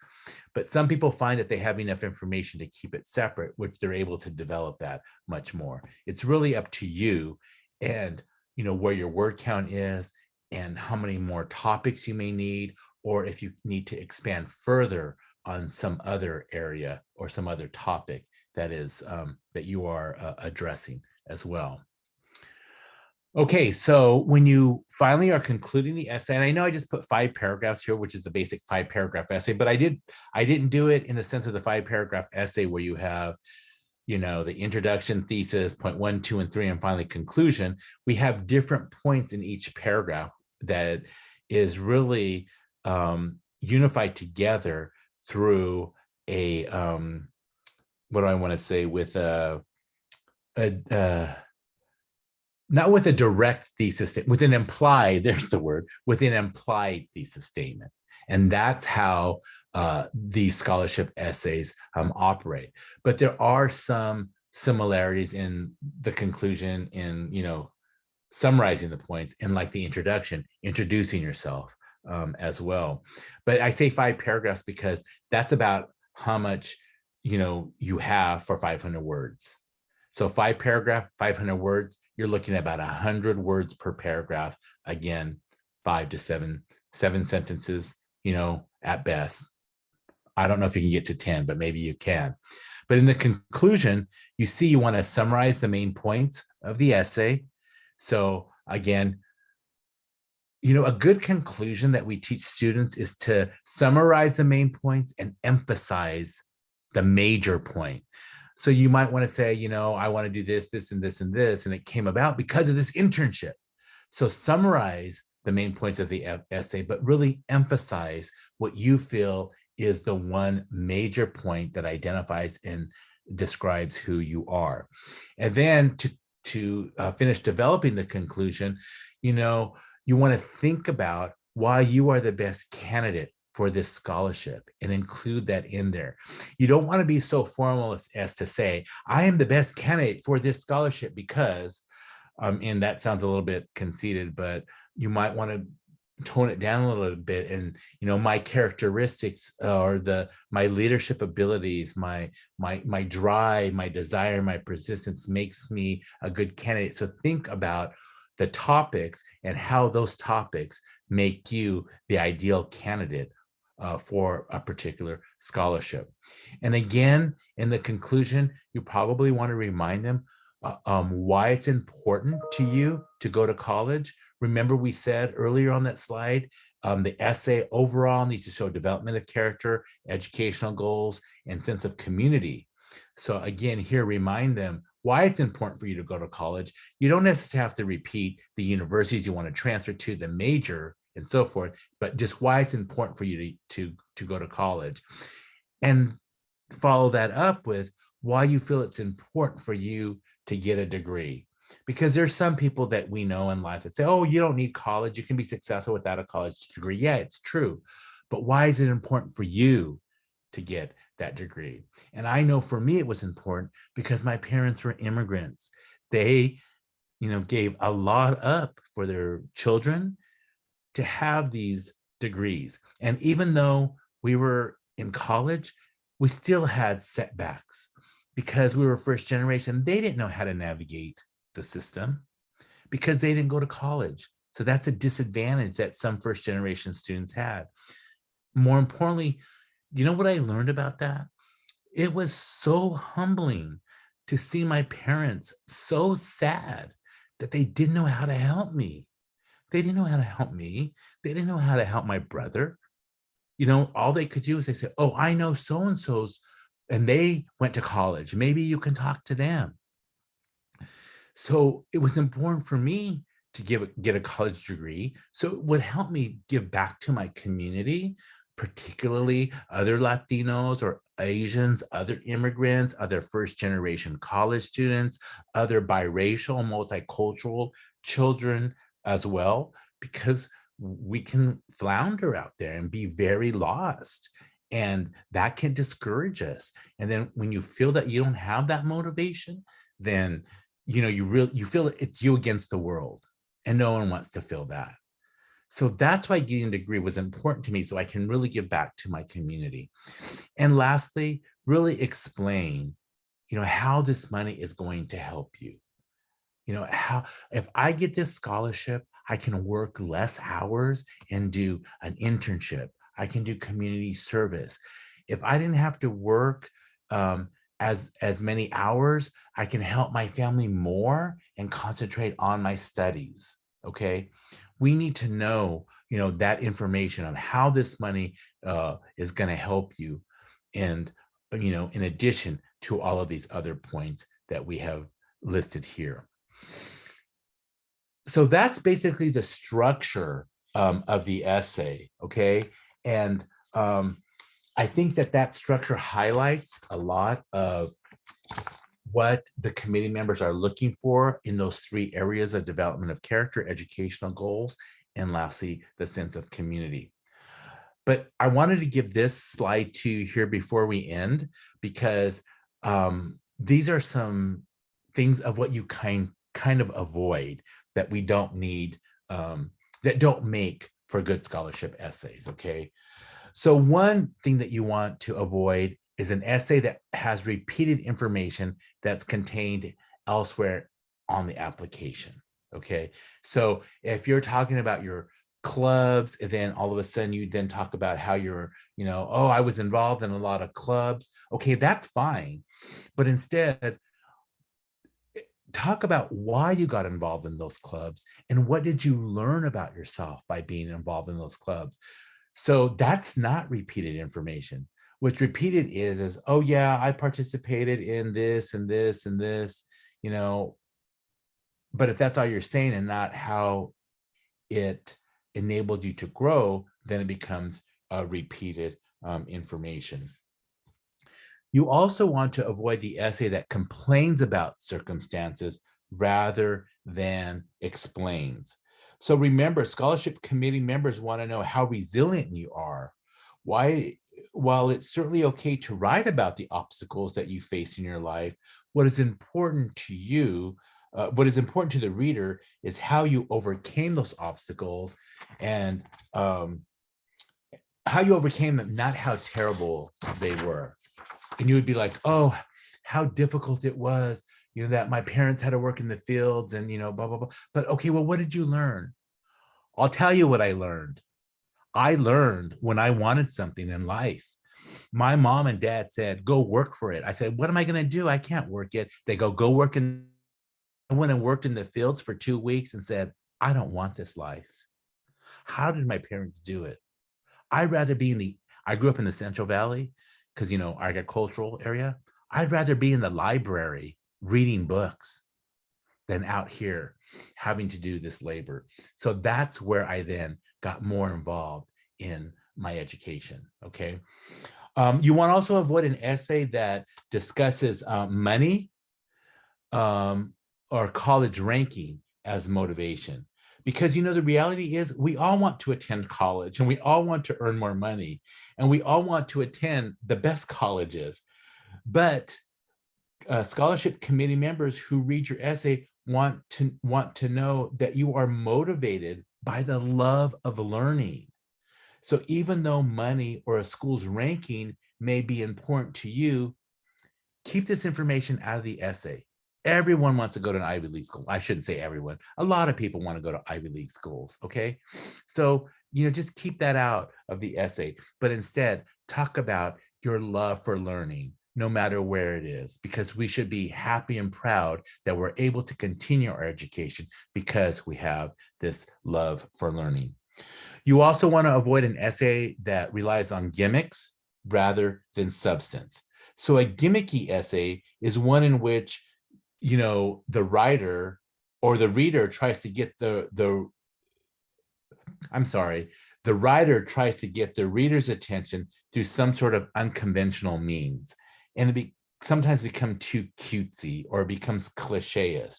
But some people find that they have enough information to keep it separate, which they're able to develop that much more. It's really up to you and where your word count is and how many more topics you may need, or if you need to expand further on some other area or some other topic that is that you are addressing as well. Okay, so when you finally are concluding the essay, and I know I just put 5 paragraphs here, which is the basic 5-paragraph essay, but I didn't do it in the sense of the 5-paragraph essay where you have, the introduction, thesis, point 1, 2, and 3, and finally conclusion. We have different points in each paragraph that is really unified together through a what do I want to say, with not with a direct thesis, with an implied, there's the word, with an implied thesis statement. And that's how these scholarship essays operate. But there are some similarities in the conclusion, in, summarizing the points, and like the introduction, introducing yourself as well. But I say 5 paragraphs because that's about how much, you have for 500 words. So 5 paragraph, 500 words, you're looking at about 100 words per paragraph. Again, 5 to 7 sentences, at best. I don't know if you can get to 10, but maybe you can. But in the conclusion, you see you want to summarize the main points of the essay. So again, a good conclusion that we teach students is to summarize the main points and emphasize the major point. So you might want to say, I want to do this, this, and this, and this, and it came about because of this internship. So summarize the main points of the essay, but really emphasize what you feel is the one major point that identifies and describes who you are. And then to finish developing the conclusion, you want to think about why you are the best candidate for this scholarship and include that in there. You don't want to be so formal as to say, I am the best candidate for this scholarship because, and that sounds a little bit conceited, but you might want to tone it down a little bit. And, my characteristics or my leadership abilities, my drive, my desire, my persistence makes me a good candidate. So think about the topics and how those topics make you the ideal candidate for a particular scholarship. And again, in the conclusion, you probably want to remind them why it's important to you to go to college. Remember, we said earlier on that slide, the essay overall needs to show development of character, educational goals, and sense of community. So again, here, remind them why it's important for you to go to college. You don't necessarily have to repeat the universities you want to transfer to, the major, and so forth, but just why it's important for you to go to college. And follow that up with why you feel it's important for you to get a degree. Because there's some people that we know in life that say, oh, you don't need college, you can be successful without a college degree. Yeah, it's true. But why is it important for you to get that degree? And I know for me, it was important because my parents were immigrants. They, gave a lot up for their children to have these degrees. And even though we were in college, we still had setbacks because we were first generation. They didn't know how to navigate the system because they didn't go to college. So that's a disadvantage that some first generation students had. More importantly, you know what I learned about that? It was so humbling to see my parents so sad that they didn't know how to help me. They didn't know how to help me. They didn't know how to help my brother. All they could do is they said, oh, I know so-and-so's, and they went to college. Maybe you can talk to them. So it was important for me to get a college degree. So it would help me give back to my community, particularly other Latinos or Asians, other immigrants, other first-generation college students, other biracial, multicultural children as well, because we can flounder out there and be very lost. And that can discourage us. And then when you feel that you don't have that motivation, then you feel it's you against the world, and no one wants to feel that. So that's why getting a degree was important to me, so I can really give back to my community. And lastly, really explain, how this money is going to help you. How, if I get this scholarship, I can work less hours and do an internship. I can do community service. If I didn't have to work as many hours, I can help my family more and concentrate on my studies. Okay, we need to know, that information of how this money is going to help you, and in addition to all of these other points that we have listed here. So that's basically the structure of the essay, okay? And I think that structure highlights a lot of what the committee members are looking for in those three areas of development of character, educational goals, and lastly, the sense of community. But I wanted to give this slide to you here before we end, because these are some things of what you kind of avoid that we don't need, that don't make for good scholarship essays, okay? So one thing that you want to avoid is an essay that has repeated information that's contained elsewhere on the application, okay? So if you're talking about your clubs, and then all of a sudden you then talk about how you're, oh, I was involved in a lot of clubs. Okay, that's fine. But instead, talk about why you got involved in those clubs and what did you learn about yourself by being involved in those clubs. So that's not repeated information. What's repeated is, oh yeah, I participated in this and this and this, but if that's all you're saying and not how it enabled you to grow, then it becomes repeated information. You also want to avoid the essay that complains about circumstances rather than explains. So remember, scholarship committee members want to know how resilient you are. While it's certainly okay to write about the obstacles that you face in your life, what is important to you, what is important to the reader is how you overcame those obstacles, and how you overcame them, not how terrible they were. And you would be like, oh, how difficult it was, that my parents had to work in the fields and, blah, blah, blah. But okay, well, what did you learn? I'll tell you what I learned. I learned when I wanted something in life. My mom and dad said, go work for it. I said, what am I going to do? I can't work it. They go work in. I went and worked in the fields for 2 weeks and said, I don't want this life. How did my parents do it? I'd rather be I grew up in the Central Valley because, agricultural area. I'd rather be in the library reading books than out here having to do this labor. So that's where I then got more involved in my education, okay? You want to also avoid an essay that discusses money or college ranking as motivation. Because, the reality is we all want to attend college and we all want to earn more money and we all want to attend the best colleges. But scholarship committee members who read your essay want to know that you are motivated by the love of learning. So even though money or a school's ranking may be important to you, keep this information out of the essay. Everyone wants to go to an Ivy League school. I shouldn't say everyone. A lot of people want to go to Ivy League schools, okay? So, just keep that out of the essay, but instead talk about your love for learning, no matter where it is, because we should be happy and proud that we're able to continue our education because we have this love for learning. You also want to avoid an essay that relies on gimmicks rather than substance. So a gimmicky essay is one in which, the writer or the reader tries to get the writer tries to get the reader's attention through some sort of unconventional means. And it sometimes become too cutesy or becomes cliche-ish.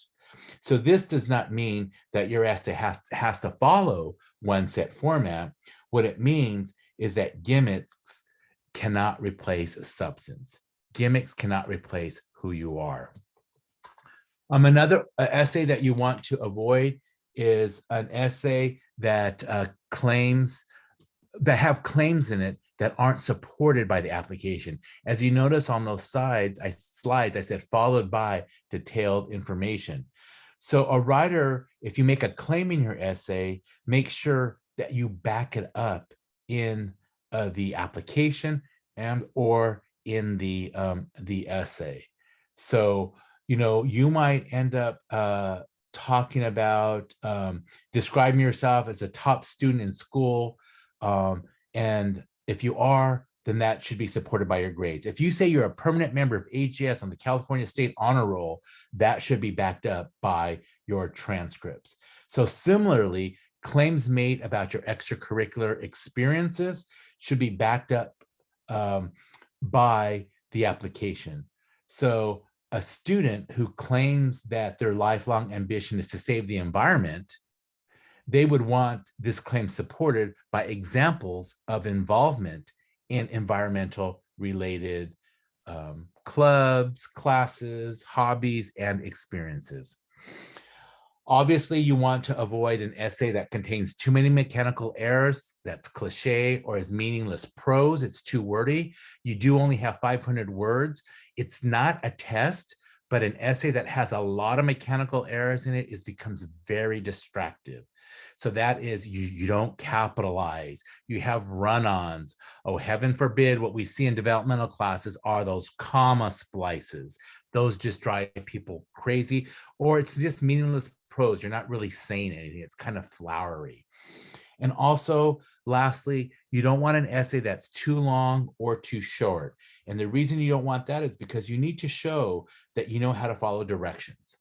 So this does not mean that your essay has to follow one set format. What it means is that gimmicks cannot replace a substance. Gimmicks cannot replace who you are. Another essay that you want to avoid is an essay that have claims in it that aren't supported by the application. As you notice on those slides, I said followed by detailed information. So a writer, if you make a claim in your essay, make sure that you back it up in the application and or in the essay. So, you know, you might end up talking about describing yourself as a top student in school. And if you are, then that should be supported by your grades. If you say you're a permanent member of AGS on the California State Honor Roll, that should be backed up by your transcripts. So similarly, claims made about your extracurricular experiences should be backed up by the application. So a student who claims that their lifelong ambition is to save the environment, they would want this claim supported by examples of involvement in environmental related clubs, classes, hobbies, and experiences. Obviously, you want to avoid an essay that contains too many mechanical errors, that's cliche, or is meaningless prose, it's too wordy. You do only have 500 words. It's not a test, but an essay that has a lot of mechanical errors in it becomes very distractive. So that is, you don't capitalize, you have run-ons. Oh, heaven forbid, what we see in developmental classes are those comma splices. Those just drive people crazy, or it's just meaningless prose. You're not really saying anything. It's kind of flowery. And also, lastly, you don't want an essay that's too long or too short. And the reason you don't want that is because you need to show that you know how to follow directions.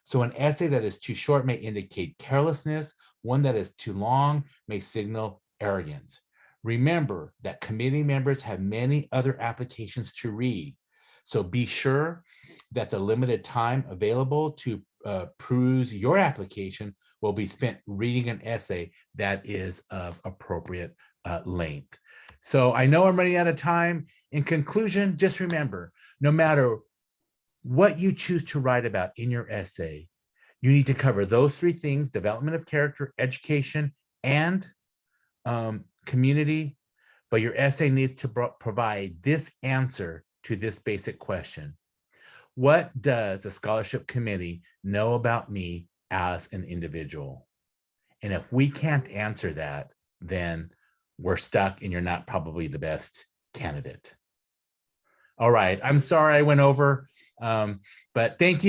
So an essay that is too short may indicate carelessness. One that is too long may signal arrogance. Remember that committee members have many other applications to read. So be sure that the limited time available to peruse your application will be spent reading an essay that is of appropriate length. So I know I'm running out of time. In conclusion, just remember, no matter what you choose to write about in your essay, you need to cover those three things: development of character, education, and community. But your essay needs to provide this answer to this basic question: what does the scholarship committee know about me as an individual? And if we can't answer that, then we're stuck and you're not probably the best candidate. All right, I'm sorry I went over, but thank you.